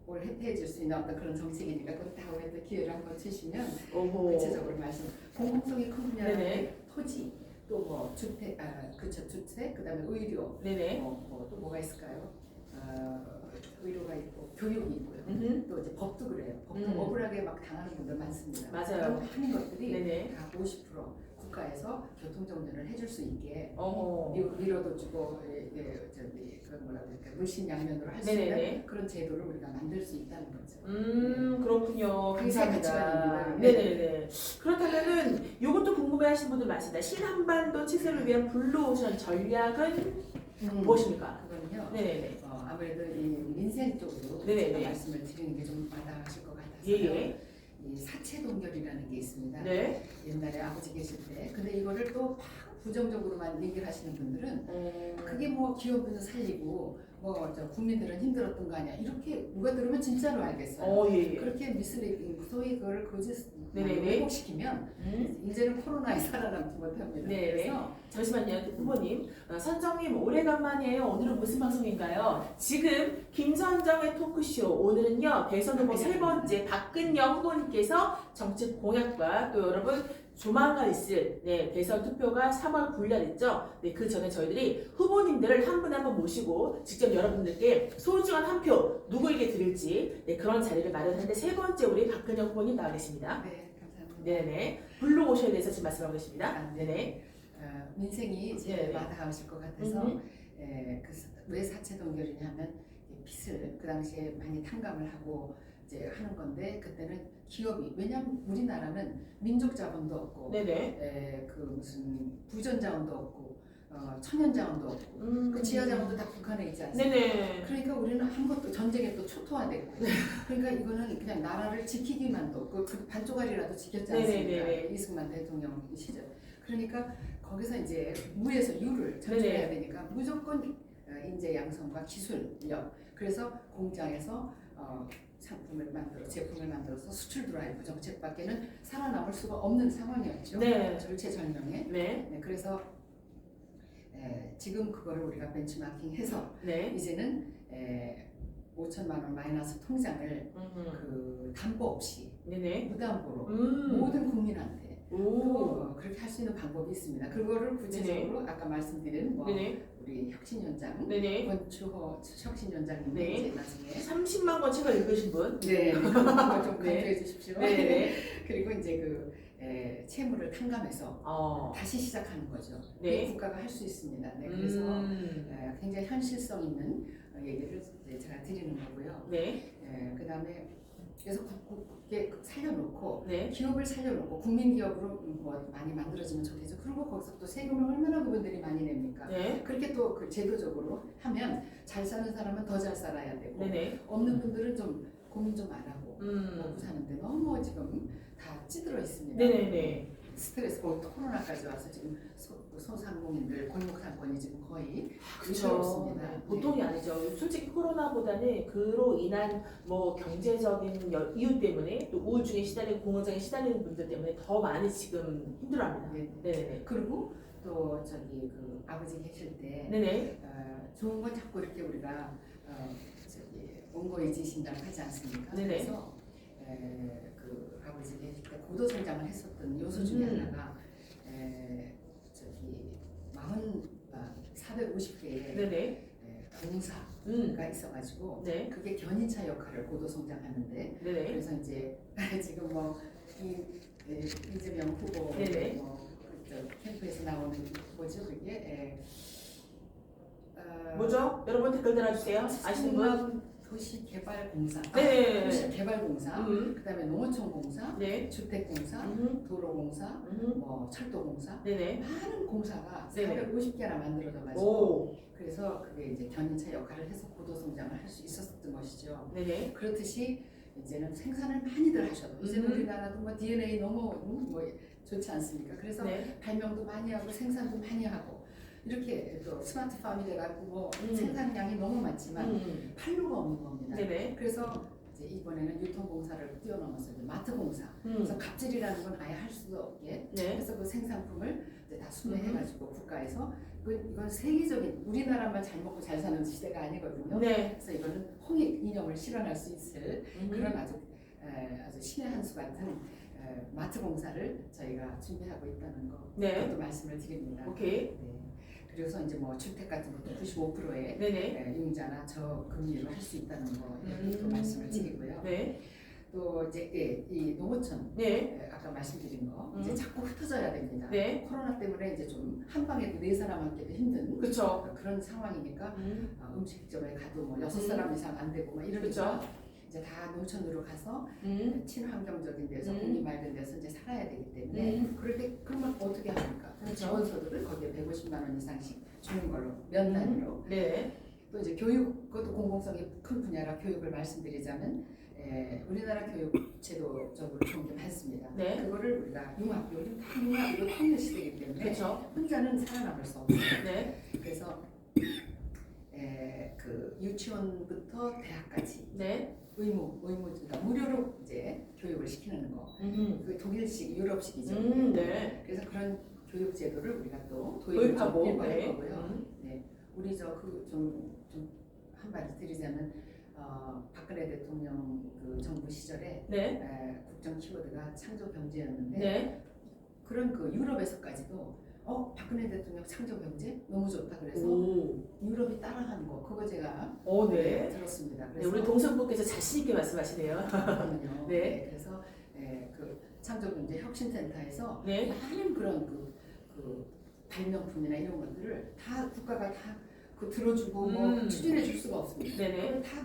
올 혜택해줄 수 있는 어떤 그런 정책이니까 그 다음에 또 기회를 한번 주시면 오호. 구체적으로 말씀. 공공성이 큰 분야는 네네. 토지, 또 뭐 주택, 주택, 그다음에 의료, 네네. 또 뭐가 있을까요? 의료가 있고 교육이 있고요. 또 이제 법도 그래요. 법도 억울하게 막 당하는 분들 많습니다. 맞아요. 그런 많은 것들이 네네. 다 50% 국가에서 교통정전을 해줄 수 있게 어허. 위로도 주고 그런 뭐라고 할까 물신양면으로 할 수 있는 네네네. 그런 제도를 우리가 만들 수 있다는 거죠. 그렇군요. 그게 감사합니다. 가치관입니다. 네네네. 그렇다면은 이것도 궁금해하시는 분들 많습니다. 신한반도 치세를 위한 블루오션 전략은 무엇입니까? 그거는요. 네네네. 아무래도 이 민생 쪽으로 네네네. 제가 말씀을 드리는 게 좀 마다하실 것 같아서요. 예예. 이 사채동결이라는 게 있습니다. 네. 옛날에 아버지 계실 때. 근데 이거를 또 부정적으로만 얘기를 하시는 분들은 그게 뭐 기업은 살리고 뭐 국민들은 힘들었던 거 아니야. 이렇게 누가 들으면 진짜로 알겠어요. 예예. 그렇게 미스리딩, 소위 그걸 거짓 네네네. 왜곡시키면 이제는 코로나에 살아남지 못합니다. 네네. 그래서 잠시만요, 후보님. 선정님 오래간만이에요. 오늘은 무슨 방송인가요? 지금 김선정의 토크쇼. 오늘은요 대선 후보 세 번째 박근영 후보님께서 정책 공약과 또 여러분 조만간 있을 대선 투표가 3월 9일 날 있죠. 네, 그 전에 저희들이 후보님들을 한 분 한 분 모시고 직접 여러분들께 소중한 한 표 누구에게 드릴지 그런 자리를 마련하는데 세 번째 우리 박근영 후보님 나와 계십니다. 네, 감사합니다. 네네. 블루오션에 대해서 지금 말씀하고 계십니다. 네네. 민생이 제일 마다하실 것 같아서 왜 사채 동결이냐 하면 빚을 그 당시에 많이 탕감을 하고 이제 하는 건데 그때는 기업이 왜냐하면 우리나라는 민족 자본도 없고 그 무슨 부전 자원도 없고 천연 자원도 없고 그 지하 자원도 다 북한에 있지 않습니까? 네네. 그러니까 우리는 한 것도 전쟁에 또 초토화됐고 그러니까 이거는 그냥 나라를 지키기만도 그 반쪽알이라도 지켰지 않습니까? 네네네. 이승만 대통령 시절. 그러니까 거기서 이제 무에서 유를 전출해야 되니까 무조건 인재 양성과 기술력. 그래서 공장에서 제품을 만들어서 수출 드라이브 정책밖에는 살아남을 수가 없는 상황이었죠. 네. 절체절명에. 네. 그래서 지금 그거를 우리가 벤치마킹해서 네. 이제는 5천만 원 마이너스 통장을 그 담보 없이 네네. 무담보로 모든 국민한테 그렇게 할 수 있는 방법이 있습니다. 그거를 구체적으로 아까 말씀드린 우리 혁신위원장 권추호 혁신위원장님이 이제 나중에 30만 권 책을 읽으신 분. 네, 그거 좀 강조해 주십시오. 네. 그리고 이제 채무를 탕감해서 다시 시작하는 거죠. 네. 국가가 할 수 있습니다. 네, 그래서 굉장히 현실성 있는 얘기를 이제 제가 드리는 거고요. 네. 그다음에 그래서 국게 살려놓고 네. 기업을 살려놓고 국민 기업으로 뭐 많이 만들어지면 좋겠죠. 그리고 거기서 또 세금을 얼마나 그분들이 많이 냅니까? 네. 그렇게 또 그 제도적으로 하면 잘 사는 사람은 더 잘 살아야 되고 네네. 없는 분들은 좀 고민 좀 안 하고 먹고 사는데 너무 지금 다 찌들어 있습니다. 네네네. 스트레스 코로나까지 와서 지금 소상공인들 골목 상권이 지금 거의 그렇죠. 위태롭습니다. 보통이 아니죠. 솔직히 코로나보다는 그로 인한 뭐 경제적인 이유 때문에 또 우울증에 시달리고 공황장애 시달리는 분들 때문에 더 많이 지금 힘들어합니다. 네. 네네. 그리고 또 저기 그 아버지 계실 때 네네. 좋은 건 자꾸 이렇게 우리가 저기 온고해지신다고 하지 않습니까? 네네. 그래서 그 아버지 계실 때 고도 성장을 했었던 요소 중에 하나가 저기 450개의 네네. 공사가 있어가지고 네. 그게 견인차 역할을 고도 성장하는데 네네. 그래서 이제 지금 뭐 이재명 후보 네네. 캠프에서 나오는 뭐죠 그게 뭐죠? 여러분 댓글 달아주세요. 아시는 분? 도시개발공사, 네. 도시개발공사, 그다음에 농어촌공사, 네. 주택공사, 도로공사, 뭐 철도공사, 네네. 많은 공사가 네네. 450개나 만들어져가지고 오. 그래서 그게 이제 견인차 역할을 해서 고도 성장을 할 수 있었던 것이죠. 네네. 그렇듯이 이제는 생산을 많이들 하셔도 이제는 우리나라도 뭐 DNA 너무 뭐 좋지 않습니까? 그래서 네. 발명도 많이 하고 생산도 많이 하고 이렇게 또 스마트팜이 돼가지고 뭐 생산량이 너무 많지만 판로가 없는 겁니다. 네네. 그래서 이제 이번에는 유통공사를 뛰어넘어서 이제 마트공사. 그래서 갑질이라는 건 아예 할 수도 없게. 네. 그래서 그 생산품을 이제 다 수매해가지고 국가에서 이건 세계적인 우리나라만 잘 먹고 잘 사는 시대가 아니거든요. 네. 그래서 이거는 홍익 이념을 실현할 수 있을 그런 아주 신의 한 수 같은 마트 공사를 저희가 준비하고 있다는 거 네. 그것도 말씀을 드립니다. 오케이. 네. 그래서 이제 뭐 주택 같은 것도 95%의 네네. 융자나 저금리로 할 수 있다는 거 또 말씀을 드리고요. 네. 또 이제 이 농어촌 네. 아까 말씀드린 거 이제 자꾸 흩어져야 됩니다. 네. 코로나 때문에 이제 좀 한 방에 4사람 함께도 힘든 그쵸. 그런 상황이니까 음식점에 가도 뭐 6사람 이상 안 되고 막 이러니까 그쵸. 이제 다 농촌으로 가서 친환경적인 데서 공기 맑은 데서 이제 살아야 되기 때문에 그럴 때 그러면 어떻게 합니까? 그렇죠. 지원서들을 거기에 150만 원 이상씩 주는 걸로 면 단위로 네. 또 이제 교육 그것도 공공성이 큰 분야라 교육을 말씀드리자면 우리나라 교육 제도적으로 좋은 게 많습니다. 네. 그거를 우리가 융합 요즘 다 융합으로 통일 시대이기 때문에 그렇죠. 혼자는 살아남을 수 없어요. 네. 그래서 그 유치원부터 대학까지 네. 그러니까 무료로 이제 교육을 시키는 거. 그 독일식, 유럽식이죠. 네. 그래서 그런 교육 제도를 우리가 또 도입하고. 도입할 네. 거고요. 네. 우리 좀 한마디 드리자면 박근혜 대통령 그 정부 시절에 네. 국정 키워드가 창조 경제였는데 네. 그런 그 유럽에서까지도 박근혜 대통령 창조 경제 너무 좋다 그래서 오. 유럽이 따라하는 거 그거 제가 네. 들었습니다. 네. 그래서 우리 동생분께서 자신 있게 말씀하시네요. 그렇군요. 네. 네. 그래서 그 창조경제 혁신센터에서 네. 많은 그런 그 발명품이나 이런 것들을 다 국가가 다 그 들어주고 뭐 추진해 줄 수가 없습니다. 네네. 그걸 다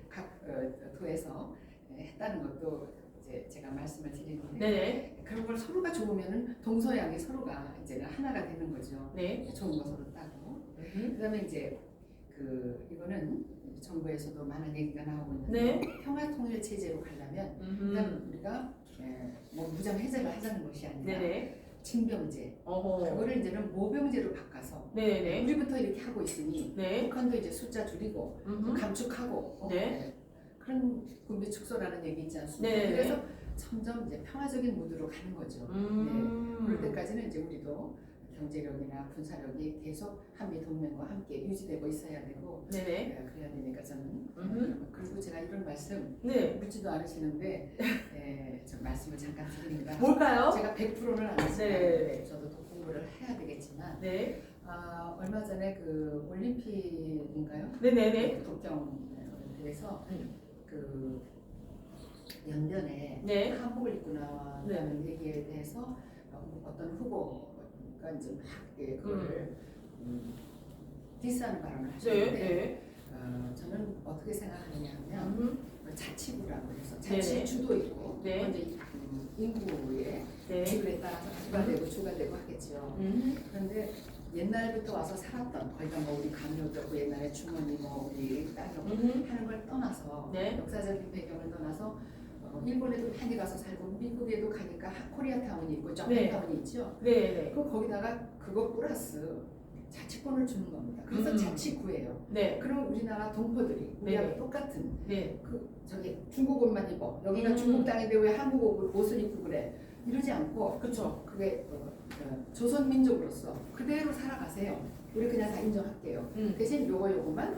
각 도에서 했다는 것도 이제 제가 말씀을 드리는데 네네. 그런 걸 서로가 좋으면은 동서양이 서로가 이제 하나가 되는 거죠. 네. 좋은 거 서로 따고. 그다음에 이제 이거는 정부에서도 많은 얘기가 나오고 있는데 네. 평화 통일 체제로 가려면 일단 우리가 뭐 무장 해제를 하자는 것이 아니라 네네. 징병제 어허. 그거를 이제는 모병제로 바꿔서 네네. 우리부터 이렇게 하고 있으니 네. 북한도 이제 숫자 줄이고 감축하고 네. 그런 군비 축소라는 얘기 있지 않습니까? 네네. 그래서 점점 이제 평화적인 무드로 가는 거죠. 네. 그럴 때까지는 이제 우리도 경제력이나 군사력이 계속 한미 동맹과 함께 유지되고 있어야 되고 네네. 그래야 되니까 저는 그리고 제가 이런 말씀 네. 묻지도 않으시는데 좀 말씀을 잠깐 드립니다. 뭘까요? 제가 100%는 아니지만 네. 저도 더 공부를 해야 되겠지만 네. 얼마 전에 그 올림픽인가요? 네네네. 도쿄에서 그 연변에 네. 한복을 입고 나왔다는 얘기에 대해서 어떤 후보가 이제 막 그거를 디스하는 발언을 하셨는데 네. 저는 어떻게 생각하느냐 하면 자치구라고 해서 네네. 자치 주도 있고 네. 먼저 인구의 네. 지불에 따라서 부가 되고 주가 되고 하겠죠. 그런데 옛날부터 와서 살았던 거기가 뭐 우리 강요되고 옛날에 주머니 뭐 우리 따로 하는 걸 떠나서 네. 역사적인 배경을 떠나서 일본에도 많이 가서 살고 미국에도 가니까 코리아타운이 있고 저펜타운이 있죠. 네네. 그 거기다가 그거 플러스 자치권을 주는 겁니다. 그래서 자치구예요. 네. 그럼 우리나라 동포들이 우리하고 네. 똑같은 네. 저기 중국 옷만 입어. 여기가 중국 땅인데 왜 한국 옷을 입고 그래? 이러지 않고 그렇죠. 그게 조선 민족으로서 그대로 살아가세요. 우리 그냥 다 인정할게요. 대신 요거만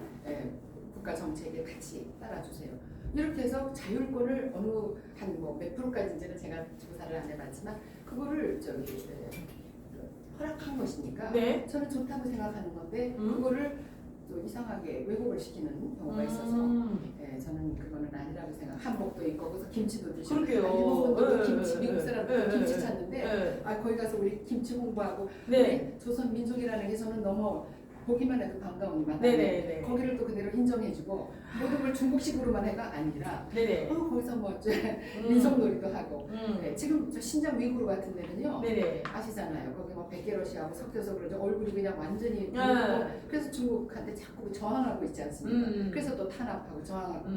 국가 정책에 같이 따라주세요. 이렇게 해서 자율권을 어느 한 뭐 몇 프로까지인지는 제가 조사를 안 해봤지만 그거를 허락한 것이니까 네. 저는 좋다고 생각하는 건데 그거를 또 이상하게 왜곡을 시키는 경우가 있어서 저는 그거는 아니라고 생각. 한복도 입고 거기서 김치도 드시고 그러게요. 일본 분들도 네, 김치 미국 사람들 네, 김치 네, 찾는데 네. 거기 가서 우리 김치 홍보하고 네. 조선 민족이라는 게 저는 너무 보기만 해도 반가운 맛인데 네네네. 거기를 또 그대로 인정해주고 모든 걸 중국식으로만 해가 아니라 네네. 거기서 뭐 민속놀이도 하고 네. 지금 저 신장 위구르 같은 데는요 네네. 아시잖아요. 거기 뭐 백계러시하고 섞여서 그런지 얼굴이 그냥 완전히 그래서 중국한테 자꾸 저항하고 있지 않습니까? 그래서 또 탄압하고 저항하고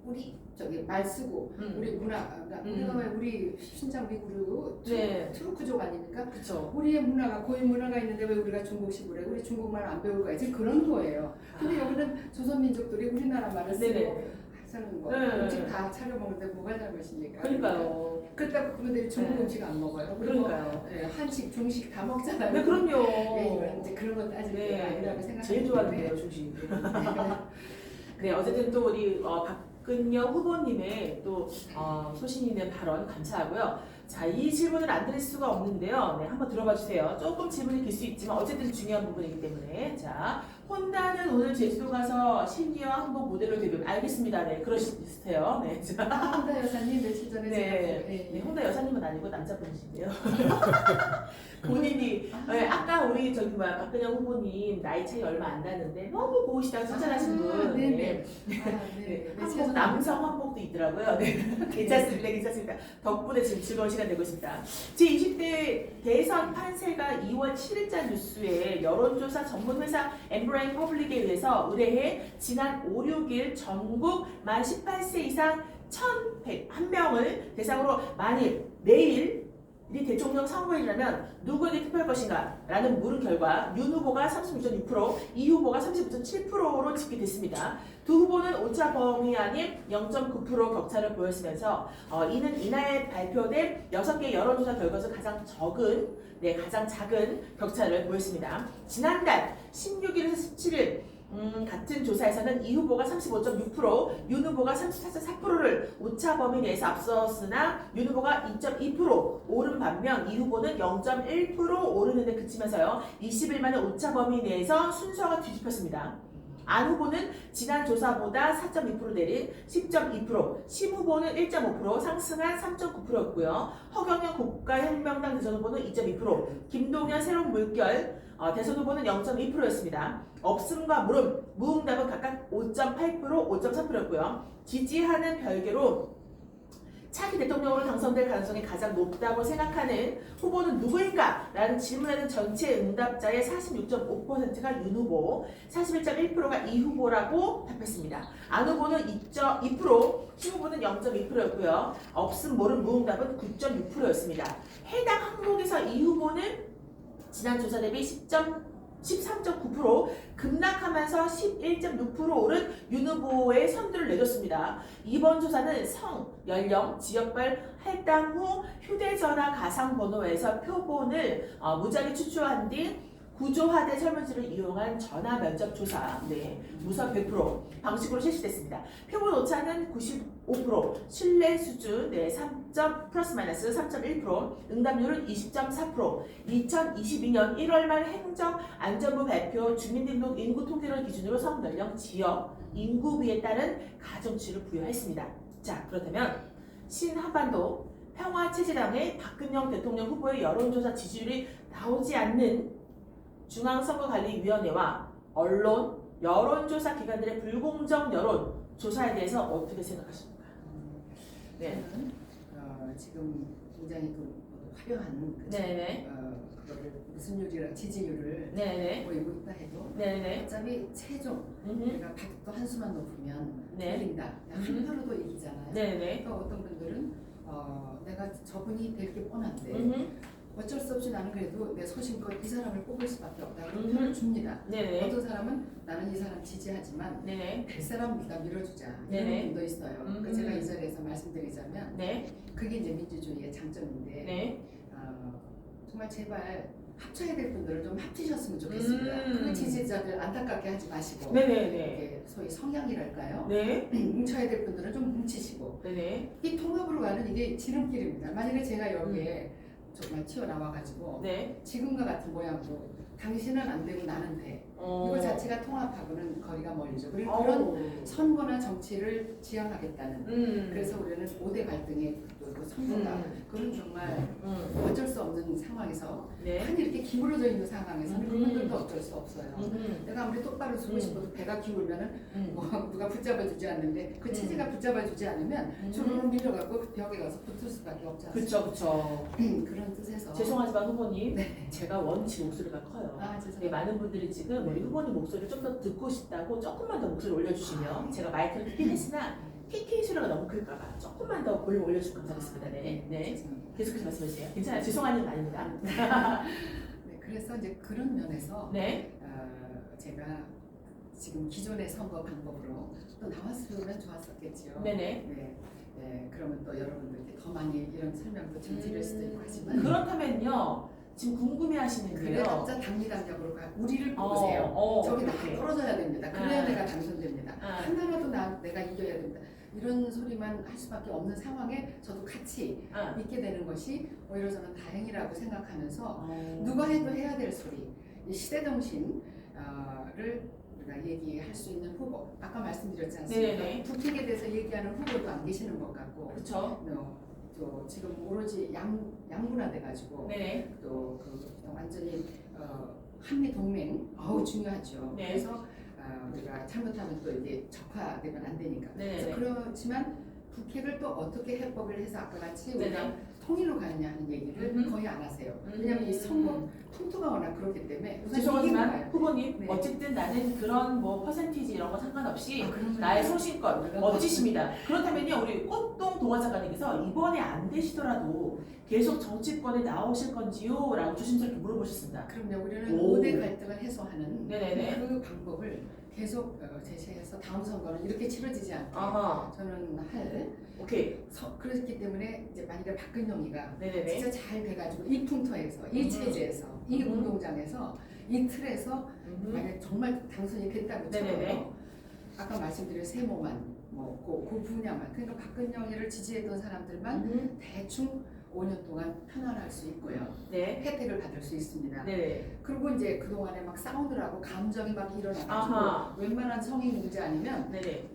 우리 말 쓰고 우리 문화 그러니까 우리 신장 위구르 네. 투르크족 아닙니까? 그렇죠. 우리의 문화가 고유 문화가 있는데 왜 우리가 중국식으로 해? 우리 중국말 안 배울 거야? 지금 그런 거예요. 근데 여기는 조선 민족들이 우리나라 말을 쓰고 네네. 저는 뭐 네. 음식 다 차려 먹는데 뭐가 잘못입니까? 그러니까요. 그렇다고 그분들이 중국 네. 음식 안 먹어요. 그러니까요. 한식, 중식 다 먹잖아요. 네, 그럼요. 이건 이제 그런 거 따질 때가 아니라고 생각하는데 제일 좋아하는데요, 중식. 네, 어쨌든 또 우리 박근영 후보님의 또 소신 있는 발언 감사하고요. 자, 이 질문을 안 드릴 수가 없는데요. 네, 한번 들어봐 주세요. 조금 질문이 길 수 있지만 어쨌든 중요한 부분이기 때문에. 자, 혼다는 오늘 제주도 가서 시니어 한복 모델로 데뷔. 알겠습니다. 네, 그러시세요. 네, 자. 혼다 여사님 며칠 전에 네, 혼다 여사님은 아니고 남자분이신데요. 본인이 아까 우리 박근영 후보님 나이 차이 얼마 안 나는데 너무 고우시다고 칭찬하신 분. 네네. 네. 한복, 남성 한복도 있더라고요. 네. 괜찮습니다. 괜찮습니다. 덕분에 지금 즐거운 시간 되고 있습니다. 제20대 대선 판세가 2월 7일자 뉴스에 여론조사 전문회사 엠브레인 퍼블릭에 의해서 의뢰해 지난 5, 6일 전국 만 18세 이상 1,101명을 대상으로 만일 내일 이 대통령 선거일이라면 누구에게 투표할 것인가? 라는 물은 결과 윤 후보가 36.6%, 이 후보가 39.7%로 집계됐습니다. 두 후보는 오차 범위 아닌 0.9% 격차를 보였으면서 이는 이날 발표된 6개 여론조사 결과에서 가장 작은 격차를 보였습니다. 지난달 16일에서 17일 같은 조사에서는 이 후보가 35.6%, 윤 후보가 34.4%를 오차 범위 내에서 앞섰으나 윤 후보가 2.2% 오른 반면 이 후보는 0.1% 오르는 데 그치면서요. 20일 만에 오차 범위 내에서 순서가 뒤집혔습니다. 안 후보는 지난 조사보다 4.2% 내린 10.2%, 심 후보는 1.5% 상승한 3.9%였고요. 허경영 국가혁명당 대선 후보는 2.2%, 김동연 새로운 물결 대선 후보는 0.2%였습니다. 없음과 물음, 무응답은 각각 5.8%, 5.3%였고요. 지지하는 별개로 차기 대통령으로 당선될 가능성이 가장 높다고 생각하는 후보는 누구인가? 라는 질문에는 전체 응답자의 46.5%가 윤 후보, 41.1%가 이 후보라고 답했습니다. 안 후보는 2.2%, 심 후보는 0.2%였고요. 없음, 모름, 무응답은 9.6%였습니다. 해당 항목에서 이 후보는 지난 조사 대비 13.9% 급락하면서 11.6% 오른 윤 후보의 선두를 내줬습니다. 이번 조사는 성, 연령, 지역별 할당 후 휴대전화 가상번호에서 표본을 무작위 추출한 뒤 구조화된 설문지를 이용한 전화 면접 조사, 무선 100% 방식으로 실시됐습니다. 표본 오차는 95%, 신뢰 수준 3. 플러스 마이너스 3.1%, 응답률은 20.4%. 2022년 1월 말 행정안전부 발표 주민등록 인구 통계를 기준으로 성, 연령, 지역, 인구비에 따른 가중치를 부여했습니다. 자, 그렇다면 신한반도 평화체제당의 박근영 대통령 후보의 여론조사 지지율이 나오지 않는 중앙선거관리위원회와 언론, 여론조사 기관들의 불공정 여론 조사에 대해서 어떻게 생각하십니까? 네. 지금 굉장히 화려한 그거를 무슨 율이랑 지지율을 보이고 있다 해도 어차피 최종 우리가 바둑도 한 수만 높으면 이긴다. 한 표로도 이기잖아요. 그러니까 어떤 분들은 내가 저분이 될 게 뻔한데 어쩔 수 없이 나는 그래도 내 소신껏 이 사람을 뽑을 수밖에 없다. 그런 표를 줍니다. 네네. 어떤 사람은 나는 이 사람 지지하지만 네네. 될 사람 우리가 밀어주자. 네네. 이런 분도 있어요. 그 제가 이 자리에서 말씀드리자면 네. 그게 이제 민주주의의 장점인데 네. 정말 제발 합쳐야 될 분들을 좀 합치셨으면 좋겠습니다. 그 지지자들 안타깝게 하지 마시고 네네네. 이게 소위 성향이랄까요? 네. 뭉쳐야 될 분들은 좀 뭉치시고 네네. 이 통합으로 가는 이게 지름길입니다. 만약에 제가 여기에 정말 튀어나와가지고 네. 지금과 같은 모양으로 당신은 안 되고 나는 돼. 이거 자체가 통합하고는 거리가 멀죠. 그리고 그런 선거나 정치를 지향하겠다는 그래서 우리는 5대 갈등의 그 선거가 그건 정말 어쩔 수 없는 상황에서 네. 판이 이렇게 기울어져 있는 상황에서는 그분들도 어쩔 수 없어요. 내가 아무리 똑바로 서고 싶어도 배가 기울면은 뭐 누가 붙잡아주지 않는데 그 체제가 붙잡아주지 않으면 주로는 밀려갖고 벽에 가서 붙을 수밖에 없지 않습니까? 그렇죠. 그런 뜻에서 죄송하지만 후보님, 네. 제가 원치 목소리가 커요. 아 네, 죄송합니다. 많은 분들이 지금 우리 후보님 목소리를 좀 더 듣고 싶다고 조금만 더 목소리 올려주시면 제가 마이크를 켜긴 했으나 TK 소리가 너무 클까봐 조금만 더 볼륨 올려주시면 감사하겠습니다. 네, 네. 죄송합니다. 계속해서 말씀해주세요. 괜찮아요. 죄송한 일 아닙니다. 네, 그래서 이제 그런 면에서 네. 제가 지금 기존의 선거 방법으로 또 나왔으면 좋았었겠죠. 네네. 네, 네, 그러면 또 여러분들께 더 많이 이런 설명도 좀 드릴 수도 있고 하지만 그렇다면요. 지금 궁금해하시는 그래 게요. 각자 당리당략으로 가 우리를 보세요. 저기 다 오케이. 떨어져야 됩니다. 그래야 아. 내가 당선됩니다. 아. 하나라도 내가 이겨야 됩니다. 이런 소리만 할 수밖에 없는 상황에 저도 같이 믿게 되는 것이 오히려 저는 다행이라고 생각하면서 누가 해도 해야 될 소리, 이 시대 정신을 우리가 얘기할 수 있는 후보. 아까 말씀드렸지 않습니까? 네네. 국익에 대해서 얘기하는 후보도 안 계시는 것 같고, 그렇죠. 또 지금 오로지 양분화돼가지고 네네. 또 그 완전히 한미 동맹 중요하죠. 네. 그래서 우리가 잘못하면 또 이게 적화되면 안 되니까. 네네. 그래서 그렇지만 북핵을 또 어떻게 해법을 해서 아까 같이 우리가 네네. 통일로 가느냐 하는 얘기를 거의 안 하세요. 왜냐하면 이 선거 풍토가 워낙 그렇기 때문에 우선 죄송하지만 이기는 후보님 네. 어쨌든 나는 그런 뭐 퍼센티지 이런 거 상관없이 거예요. 나의 소신껏 우리가 멋지십니다. 그렇다면요 우리 꽃동 동화 작가님께서 이번에 안 되시더라도 계속 정치권에 나오실 건지요? 라고 조심스럽게 물어보셨습니다. 그럼요. 우리는 오. 5대 갈등을 해소하는 네네네. 그 방법을 계속 제시해서 다음 선거는 이렇게 치러지지 않게 아하. 저는 할 오케이. 그렇기 때문에 이제 만약에 박근영이가 네네네. 진짜 잘 돼가지고 이 풍토에서 이 체제에서 이 운동장에서 이 틀에서 만약 정말 당선이 됐다고 네네네. 쳐요. 아까 말씀드린 세모만 그 분야만 그러니까 박근영이를 지지했던 사람들만 대충 5년 동안 편안할 수 있고요. 네. 혜택을 받을 수 있습니다. 네. 그리고 이제 그동안에 막 싸우느라고 감정이 막 아하. 일어나가지고 웬만한 성인 문제 아니면 네네.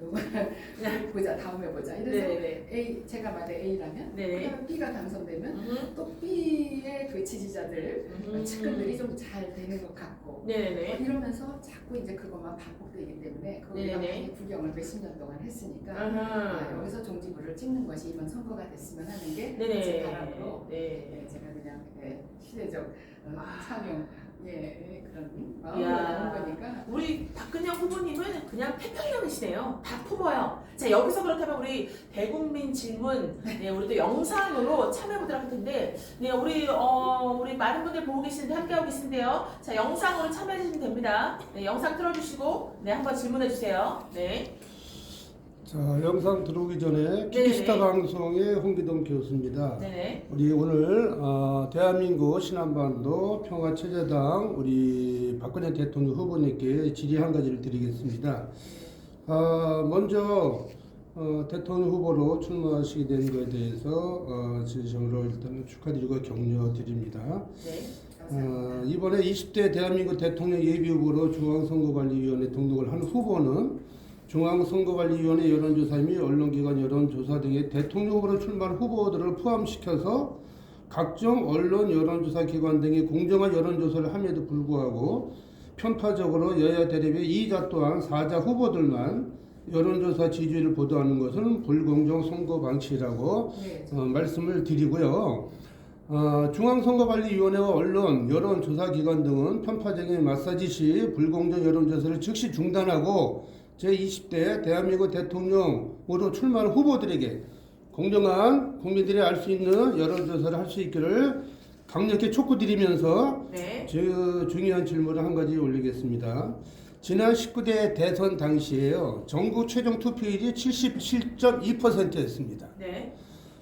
보자 다음에 보자 이래서 네네. A 제가 만약 A라면 네네. 그다음에 B가 당선되면 또 B의 그 지지자들 측근들이 좀 잘 되는 것 같고 네네네. 이러면서 자꾸 이제 그것만 반복되기 때문에 그걸 네네. 많이 구경을 몇십 년 동안 했으니까 아하. 여기서 종지부를 찍는 것이 이번 선거가 됐으면 하는 게 네네. 제 바람으로 네. 제가 그냥 시대적 상용 그런 이야. 마음으로 나온 거니까 우리 박근영 후보님은 그냥 태평양이시네요. 다 품어요. 자 여기서 그렇다면 우리 대국민 질문, 네 우리 또 영상으로 참여해보도록 할 텐데, 네 우리 많은 분들 보고 계시는데 함께하고 계신데요. 자 영상으로 참여해주시면 됩니다. 네 영상 틀어주시고 네 한번 질문해 주세요. 네. 자, 영상 들어오기 전에 키키스타 방송의 홍기동 교수입니다. 네네. 우리 오늘 대한민국 신한반도 평화체제당 우리 박근혜 대통령 후보님께 질의 한 가지를 드리겠습니다. 먼저 대통령 후보로 출마하시게 된 것에 대해서 진심으로 일단 축하드리고 격려드립니다. 네. 이번에 20대 대한민국 대통령 예비후보로 중앙선거관리위원회 등록을 한 후보는 중앙선거관리위원회 여론조사 및 언론기관 여론조사 등의 대통령 후보로 출마한 후보들을 포함시켜서 각종 언론 여론조사 기관 등의 공정한 여론조사를 함에도 불구하고 편파적으로 여야 대립의 2자 또한 4자 후보들만 여론조사 지지율을 보도하는 것은 불공정 선거 방식이라고 말씀을 드리고요. 중앙선거관리위원회와 언론, 여론조사기관 등은 편파적인 마사지 시 불공정 여론조사를 즉시 중단하고 제20대 대한민국 대통령으로 출마한 후보들에게 공정한 국민들이 알 수 있는 여론조사를 할 수 있기를 강력히 촉구드리면서 네. 중요한 질문을 한 가지 올리겠습니다. 지난 19대 대선 당시에요. 전국 최종 투표율이 77.2%였습니다. 네.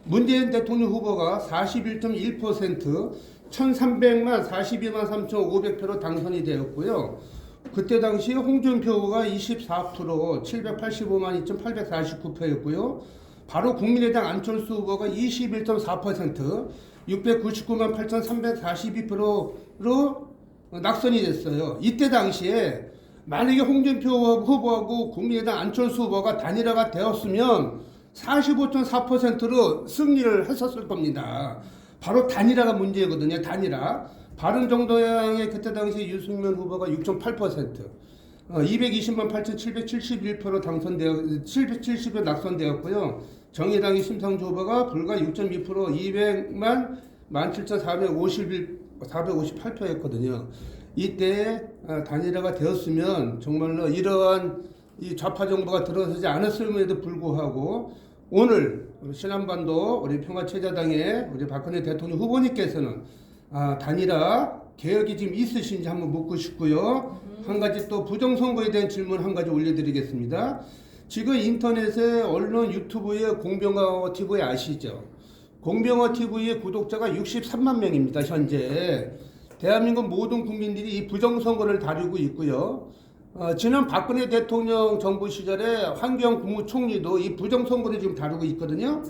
문재인 대통령 후보가 41.1%, 1,300만 42만 3,500표로 당선이 되었고요. 그때 당시 홍준표 후보가 24%, 785만 2,849표였고요. 바로 국민의당 안철수 후보가 21.4%, 699만 8,342표로 낙선이 됐어요. 이때 당시에 만약에 홍준표 후보하고 국민의당 안철수 후보가 단일화가 되었으면 45.4%로 승리를 했었을 겁니다. 바로 단일화가 문제거든요. 단일화. 바른정당의 그때 당시 유승민 후보가 6.8%, 220만 8,771표로 770표 낙선되었고요. 정의당의 심상조 후보가 불과 6.2%, 200만 17,458표였거든요. 이때 단일화가 되었으면 정말로 이러한 이 좌파 정부가 들어서지 않았음에도 불구하고 오늘 신한반도 우리 평화체제당의 우리 박근혜 대통령 후보님께서는 단일화 계획이 지금 있으신지 한번 묻고 싶고요. 한 가지 또 부정선거에 대한 질문 한 가지 올려드리겠습니다. 지금 인터넷에 언론 유튜브에 공병호 TV 아시죠? 공병호 TV의 구독자가 63만 명입니다. 현재 대한민국 모든 국민들이 이 부정선거를 다루고 있고요. 지난 박근혜 대통령 정부 시절에 황교안 국무총리도 이 부정선거를 지금 다루고 있거든요.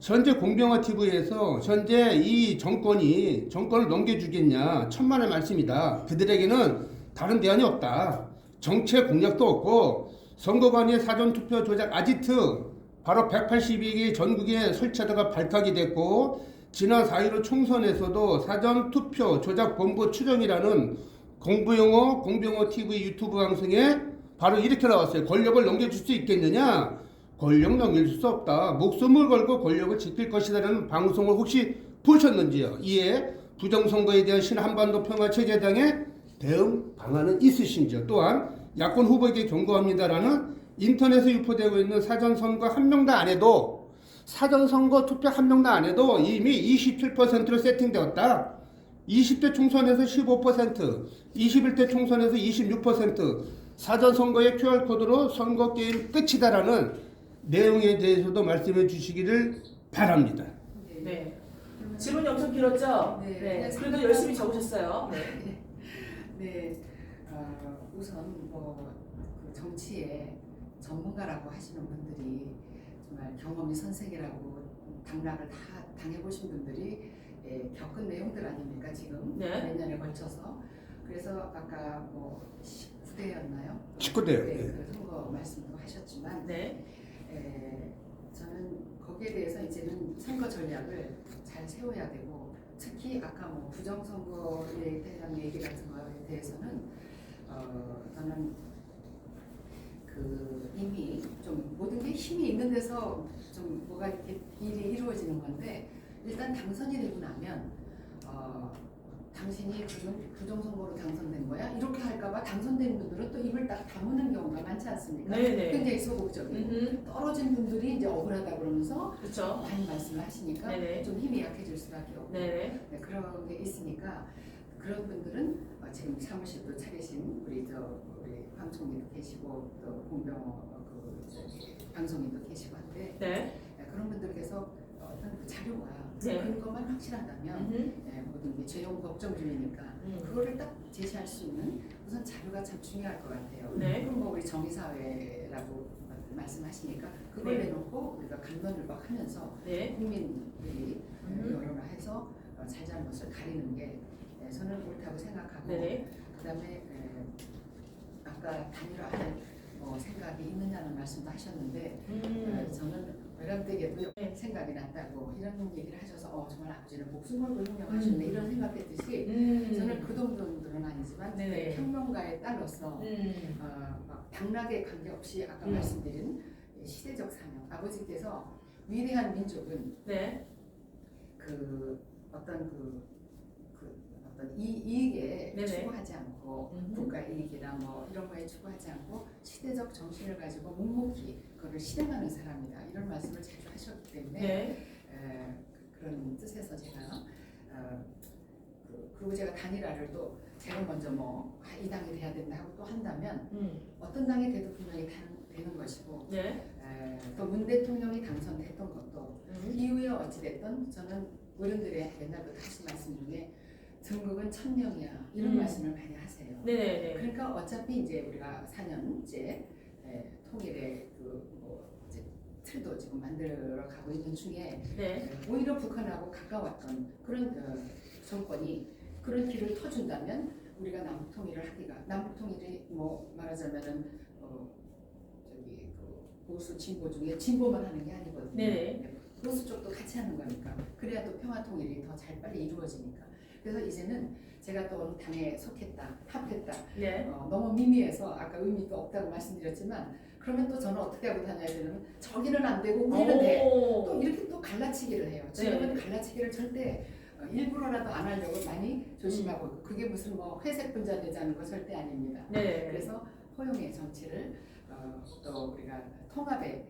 현재 공병호 TV에서 현재 이 정권을 넘겨주겠냐 천만의 말씀이다. 그들에게는 다른 대안이 없다. 정책 공약도 없고 선거관리의 사전투표 조작 아지트 바로 182개 전국에 설치하다가 발각이 됐고 지난 4.15 총선에서도 사전투표 조작본부 추정이라는 공병호 TV 유튜브 방송에 바로 이렇게 나왔어요. 권력을 넘겨줄 수 있겠느냐? 권력 넘겨줄 수 없다. 목숨을 걸고 권력을 지킬 것이다라는 방송을 혹시 보셨는지요? 이에 부정선거에 대한 신한반도 평화체제당의 대응 방안은 있으신지요? 또한 야권 후보에게 경고합니다라는 인터넷에 유포되고 있는 사전선거 한 명도 안 해도 사전선거 투표 한 명도 안 해도 이미 27%로 세팅되었다. 20대 총선에서 15%, 21대 총선에서 26%, 사전선거의 QR코드로 선거 게임 끝이다라는 내용에 대해서도 말씀해 주시기를 바랍니다. 네. 질문이 엄청 길었죠? 네. 네. 그래도 열심히 적으셨어요. 네. 네. 우선 그 정치에 전문가라고 하시는 분들이 정말 경험이 선생이라고 당락을 다 당해보신 분들이 겪은 내용들 아닙니까 지금 네. 몇 년에 걸쳐서. 그래서 아까 19대였나요? 19대요. 네. 그 선거 말씀도 하셨지만 네. 저는 거기에 대해서 이제는 선거 전략을 잘 세워야 되고 특히 아까 부정선거에 대한 얘기 같은 거에 대해서는 저는 이미 좀 모든 게 힘이 있는 데서 좀 뭐가 이렇게 일이 이루어지는 건데 일단 당선이 되고 나면 당신이 부정선거로 당선된 거야? 이렇게 할까봐 당선된 분들은 또 입을 딱 다무는 경우가 많지 않습니까? 네네. 굉장히 소극적이고 떨어진 분들이 이제 억울하다 그러면서 그렇죠. 많이 말씀을 하시니까 네네. 좀 힘이 약해질 수밖에 없고 네. 그런 게 있으니까 그런 분들은 지금 사무실도 차리신 우리 황 총리도 계시고 또 공병호 방송인도 계시고 한데 네. 그런 분들께서 어떤 그 자료가 네. 근거만 확실하다면 모든 게 죄용 법정주의니까 그거를 딱 제시할 수 있는 우선 자료가 참 중요할 것 같아요. 네. 그럼 우리 정의사회라고 말씀하시니까 그걸 네. 내놓고 우리가 강론을박하면서 네. 국민들이 여론화해서 잘잘못을 가리는 게 저는 옳다고 생각하고 네네. 그다음에 아까 단일화할 생각이 있느냐는 말씀도 하셨는데 저는 외람되게도 네. 생각이 났다고 이런 얘기를 하셔서 정말 아버지는 목숨 걸고 혁명하셨네 이런 생각했듯이 저는 그 정도는 아니지만 네네. 혁명가의 딸로서 막 당락에 관계없이 아까 말씀드린 시대적 사명 아버지께서 위대한 민족은 네. 어떤 이익에 네네. 추구하지 않고 국가 이익이나 이런 거에 추구하지 않고 시대적 정신을 가지고 묵묵히 그걸 실행하는 사람이다 이런 말씀을 자주 하셨기 때문에 네. 그런 뜻에서 제가 그리고 제가 단일화를 또 제가 먼저 이 당이 돼야 된다 하고 또 한다면 어떤 당이 돼도 분명히 되는 것이고 네. 또 문 대통령이 당선됐던 것도 이후에 어찌됐든 저는 어른들의 옛날부터 하신 말씀 중에 등극은 1000명이야 이런 말씀을 많이 하세요. 네네네. 그러니까 어차피 이제 우리가 4년째 통일의 이제 틀도 지금 만들어 가고 있는 중에 네. 오히려 북한하고 가까웠던 그런 정권이 그런 길을 터준다면 우리가 남북 통일을 하기가 남북 통일이 말하자면은 저기 보수 진보 중에 진보만 하는 게 아니거든요. 네네. 보수 쪽도 같이 하는 거니까 그래야 또 평화 통일이 더 잘 빨리 이루어지니까. 그래서 이제는 제가 또 어느 당에 속했다, 합했다. 네. 너무 미미해서 아까 의미가 없다고 말씀드렸지만 그러면 또 저는 어떻게 하고 다녀야 되냐면 저기는 안 되고 우리는 돼. 또 이렇게 또 갈라치기를 해요. 지금은 갈라치기를 절대 일부러라도 안 하려고 많이 조심하고 있고 그게 무슨 회색 분자 되자는 거 절대 아닙니다. 네. 그래서 포용의 정치를 또 우리가 통합의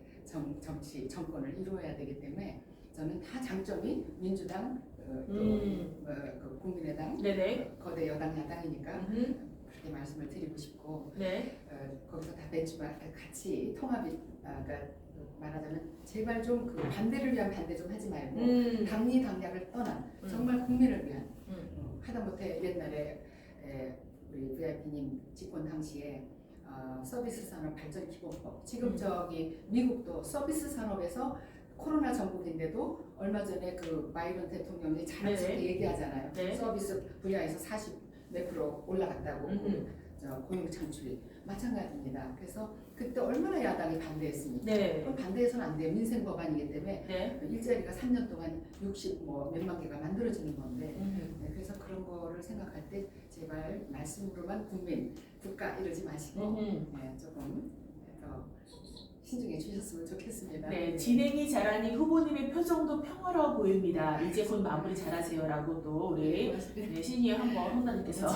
정치 정권을 이루어야 되기 때문에 저는 다 장점이 민주당 그 국민의당 네네. 거대 여당 야당이니까 그렇게 말씀을 드리고 싶고 네. 거기서 다 벤치마크 같이 통합이 그러니까 말하자면 제발 좀 그 반대를 위한 반대 좀 하지 말고 당리 당략을 떠난 정말 국민을 위한 하다못해 옛날에 우리 VIP님 집권 당시에 서비스 산업 발전 기본법 지금 저기 미국도 서비스 산업에서 코로나 전국인데도 얼마 전에 그 바이든 대통령이 자랑스럽게 얘기하잖아요. 네. 서비스 분야에서 40몇 프로 올라갔다고 고용 창출이 마찬가지입니다. 그래서 그때 얼마나 야당이 반대했습니까? 네. 그럼 반대해서는 안 돼요. 민생 법안이기 때문에 네. 일자리가 3년 동안 60 몇만 개가 만들어지는 건데 그래서 그런 거를 생각할 때 제발 말씀으로만 국민, 국가 이러지 마시고 조금 더 신중해 주셨으면 좋겠습니다. 네, 진행이 잘하니 후보님의 표정도 평화로워 보입니다. 이제 곧 마무리 잘하세요라고 또 우리 신이의 한번 홍단님께서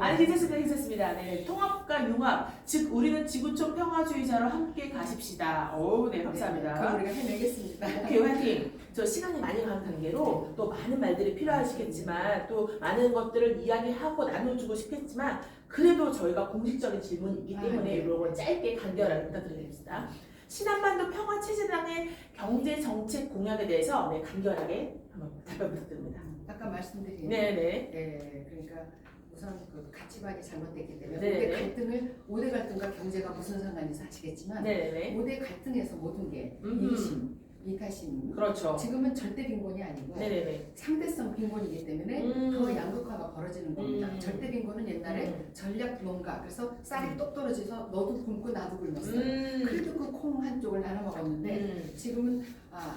아니 괜찮습니다. 네, 통합과 융합, 즉 우리는 지구촌 평화주의자로 함께 가십시다. 오, 네 감사합니다. 그럼 우리가 해내겠습니다. 오케이 화이팅. 저 시간이 많이 가는 단계로 또 많은 말들이 필요하시겠지만 또 많은 것들을 이야기하고 나눠주고 싶겠지만 그래도 저희가 공식적인 질문이 있기 때문에 이런 건 짧게 간결하게 부탁드리겠습니다. 신한반도 평화체제당의 경제정책 공약에 대해서 간결하게 한번 답변 부탁드립니다. 아까 말씀드린 네네. 그러니까 우선 그 가치관이 잘못됐기 때문에 네네. 5대 갈등과 경제가 무슨 상관인지 아시겠지만 네네. 5대 갈등에서 모든 게 이심, 이타심 그렇죠. 지금은 절대 빈곤이 아니고 네네네. 상대성 빈곤이기 때문에 더 양극화가 벌어지는 겁니다. 절대 빈곤은 옛날에 전략 농가 그래서 쌀이 똑 떨어져서 너도 굶고 나도 굶었어요. 그래도 그 콩 한쪽을 나눠 먹었는데 지금은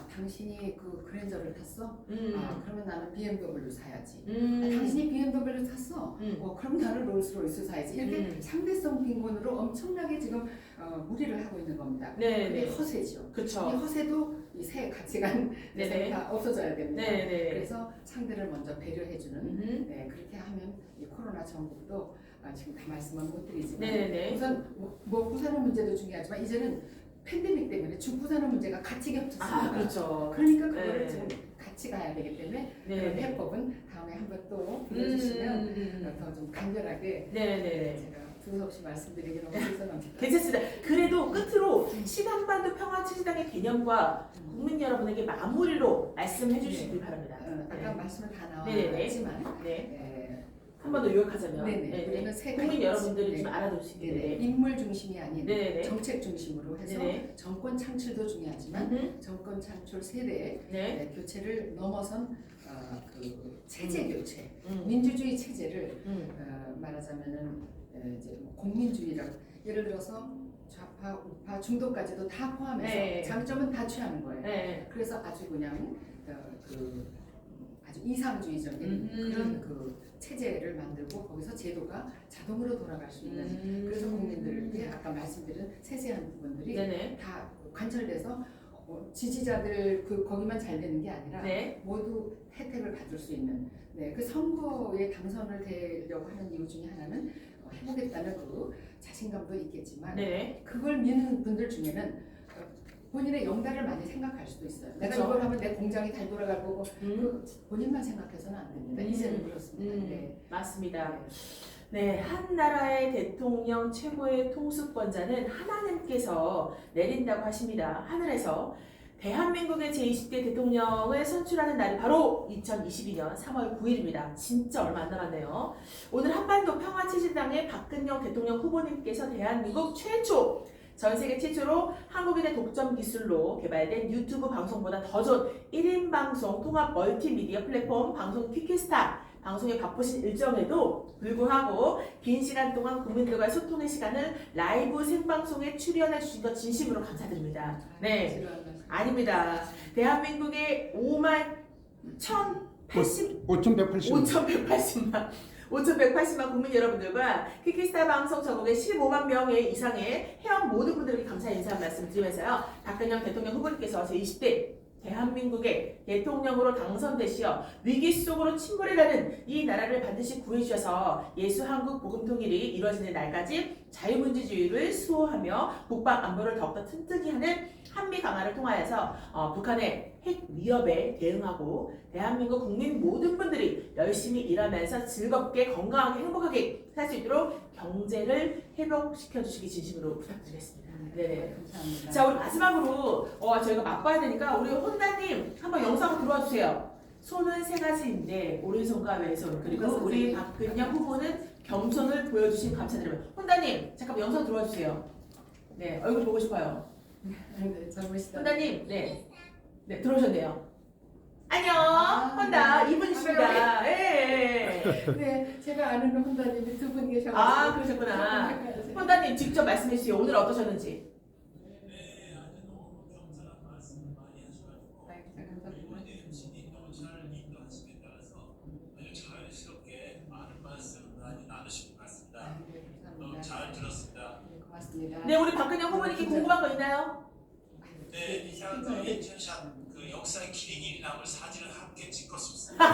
당신이 그 그랜저를 탔어? 그러면 나는 BMW 사야지. 당신이 BMW 탔어? 그럼 나는 롤스로이스 사야지. 이렇게 상대성 빈곤으로 엄청나게 지금 무리를 하고 있는 겁니다. 그게 허세죠. 그렇죠. 이 허세도 이 새 가치관 다 없어져야 됩니다. 네네. 그래서 상대를 먼저 배려해주는 그렇게 하면 이 코로나 전국도 지금 다 말씀은 못 드리지만 네네. 우선 뭐 부산의 문제도 중요하지만 이제는 팬데믹 때문에 중부산의 문제가 같이 겹쳤습니다. 그렇죠. 그러니까 그거를 지금 같이 가야 되기 때문에 그런 해법은 다음에 한번 또 불러주시면 더 좀 간결하게 제가 두서없이 말씀드리기 너무 죄송합니다. 괜찮습니다. 그래도 끝으로 신한반도 평화체제당의 개념과 국민 여러분에게 마무리로 말씀해 주시길 바랍니다. 아까 말씀을 다 나왔지만 한 번 더 요약하자면 우리는 세 국민 여러분들이 좀 알아두시길 인물 중심이 아닌 정책 중심으로 해서 정권 창출도 중요하지만 정권 창출 세대의 교체를 넘어선 그 체제 교체, 민주주의 체제를 말하자면은 이제 공민주의라고 예를 들어서 좌파, 우파, 중도까지도 다 포함해서 장점은 다 취하는 거예요. 그래서 아주 그냥 아주 이상주의적인 그런 그 체제를 만들고 거기서 제도가 자동으로 돌아갈 수 있는 그래서 국민들께 아까 말씀드린 세세한 부분들이 다 관철돼서 지지자들 거기만 잘 되는 게 아니라 모두 혜택을 받을 수 있는 그 선거에 당선을 되려고 하는 이유 중에 하나는 해보겠다는 그 자신감도 있겠지만 그걸 믿는 분들 중에는 본인의 영달을 많이 생각할 수도 있어요. 내가 그쵸. 이걸 하면 내 공장이 잘 돌아갈 거고 음. 그 본인만 생각해서는 안 됩니다. 이제는 그렇습니다. 네. 맞습니다. 네, 한 나라의 대통령 최고의 통수권자는 하나님께서 내린다고 하십니다. 하늘에서 대한민국의 제20대 대통령을 선출하는 날이 바로 2022년 3월 9일입니다. 진짜 얼마 안 남았네요. 오늘 한반도 평화체제당의 박근영 대통령 후보님께서 대한민국 최초, 전 세계 최초로 한국인의 독점 기술로 개발된 유튜브 방송보다 더 좋은 1인 방송 통합 멀티미디어 플랫폼 방송 퀴키스타 방송에 바쁘신 일정에도 불구하고 긴 시간 동안 국민들과 소통의 시간을 라이브 생방송에 출연해 주신 것 진심으로 감사드립니다. 네, 지루한 말씀. 아닙니다. 대한민국의 5180 5,180만 국민 여러분들과 퀴키스타 방송 전국의 15만 명의 이상의 회원 모든 분들에게 감사 인사 한 말씀 드리면서요. 박근영 대통령 후보님께서 제20대 대한민국의 대통령으로 당선되시어 위기 속으로 침몰해가는 이 나라를 반드시 구해주셔서 예수 한국 복음 통일이 이루어지는 날까지 자유민주주의를 수호하며 국방 안보를 더욱더 튼튼히 하는 한미 강화를 통하여서 북한의 핵 위협에 대응하고 대한민국 국민 모든 분들이 열심히 일하면서 즐겁게 건강하게 행복하게 살 수 있도록 경제를 회복시켜 주시기 진심으로 부탁드리겠습니다. 네네. 감사합니다. 자, 우리 마지막으로 저희가 맛봐야 되니까 우리 혼다님 한번 영상으로 들어와 주세요. 손은 세 가지인데 오른손과 왼손 그리고 우리 박근영 후보는 겸손을 보여주신 감사드립니다. 혼다님 잠깐 영상 들어와 주세요. 네, 얼굴 보고 싶어요. 네, 젊으시다. 혼다님, 네, 들어오셨네요. 안녕, 혼다 이분이십니다. 예. 네, 제가 아는 혼다님이 두 분 계셔가지고. 아, 그러셨구나. 혼다님 직접 말씀해 주세요. 오늘 어떠셨는지. 잘 들었습니다. 네, 고맙습니다. 네, 우리 박근영 후보님께 궁금한 거 있나요? 네, 이상 그 인천샷 그 역사의 길이 남을 사진을 함께 찍고 싶습니다.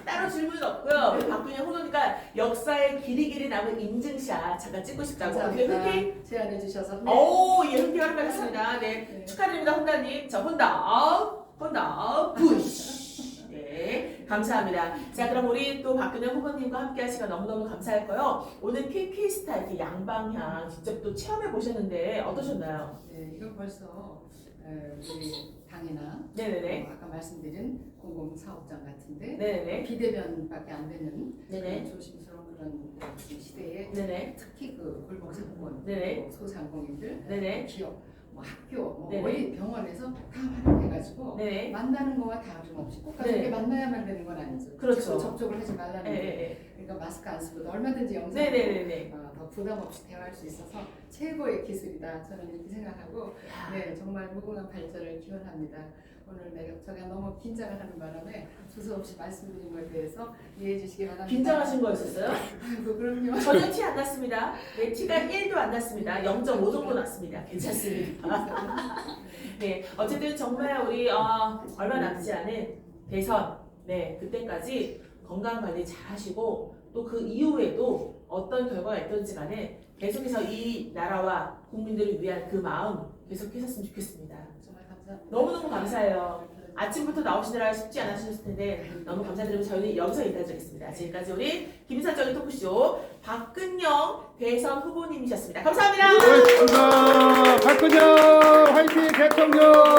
따로 질문은 없고요. 우리 박근영 후보니까 역사의 길이 남은 인증샷 잠깐 찍고 싶다고. 어떻게 흔쾌히? 감사합니다. 제안해 주셔서. 네. 오, 예, 흔쾌히 하겠습니다. 네, 네. 축하드립니다, 혼다님. 자, 혼다, 푸시. 네, 감사합니다. 자, 그럼 우리 또 박근영 후보님과 함께 할 시간 너무너무 감사했고요. 오늘 퀴퀴스타 이렇게 양방향 직접 또 체험해 보셨는데 어떠셨나요? 네, 이거 벌써 우리 당이나 네네네. 아까 말씀드린 공공사업장 같은데 네네네. 비대면밖에 안 되는 네네. 그런 조심스러운 그런 시대에 네네. 특히 그 골목상권, 네네. 소상공인들, 네네. 기업, 뭐 학교, 뭐 네네. 어디 병원에서 다 활용해가지고 네네. 만나는 거와 다름없이 꼭 가서 네. 이렇게 만나야만 되는 건 아니죠. 그렇죠. 자꾸 접촉을 하지 말라는 예, 거. 예, 그러니까 마스크 안 쓰고도 얼마든지 예. 영상 네네네네. 더 부담 없이 대화할 수 있어서 최고의 기술이다 저는 이렇게 생각하고 네 정말 무궁한 발전을 기원합니다. 오늘 제가 너무 긴장을 하는 바람에 두서없이 말씀드린 것에 대해서 이해해 주시기 바랍니다. 긴장하신 거였었어요? 아이고 그럼요. 전혀 티 안 났습니다. 네, 티가 1도 안 났습니다. 0.5 정도 났습니다. 괜찮습니다. 네, 어쨌든 정말 우리 얼마 남지 않은 대선, 네, 그때까지 건강 관리 잘 하시고 또 그 이후에도 어떤 결과가 있던지 간에 계속해서 이 나라와 국민들을 위한 그 마음 계속했었으면 좋겠습니다. 정말 감사합니다. 너무너무 감사해요. 아침부터 나오시느라 쉽지 않으셨을 텐데 너무 감사드리면서 저희는 여기서 인사드리겠습니다. 지금까지 우리 김인사적인 토크쇼 박근영 대선 후보님이셨습니다. 감사합니다. 고맙습니다. 박근영 화이팅 대통령.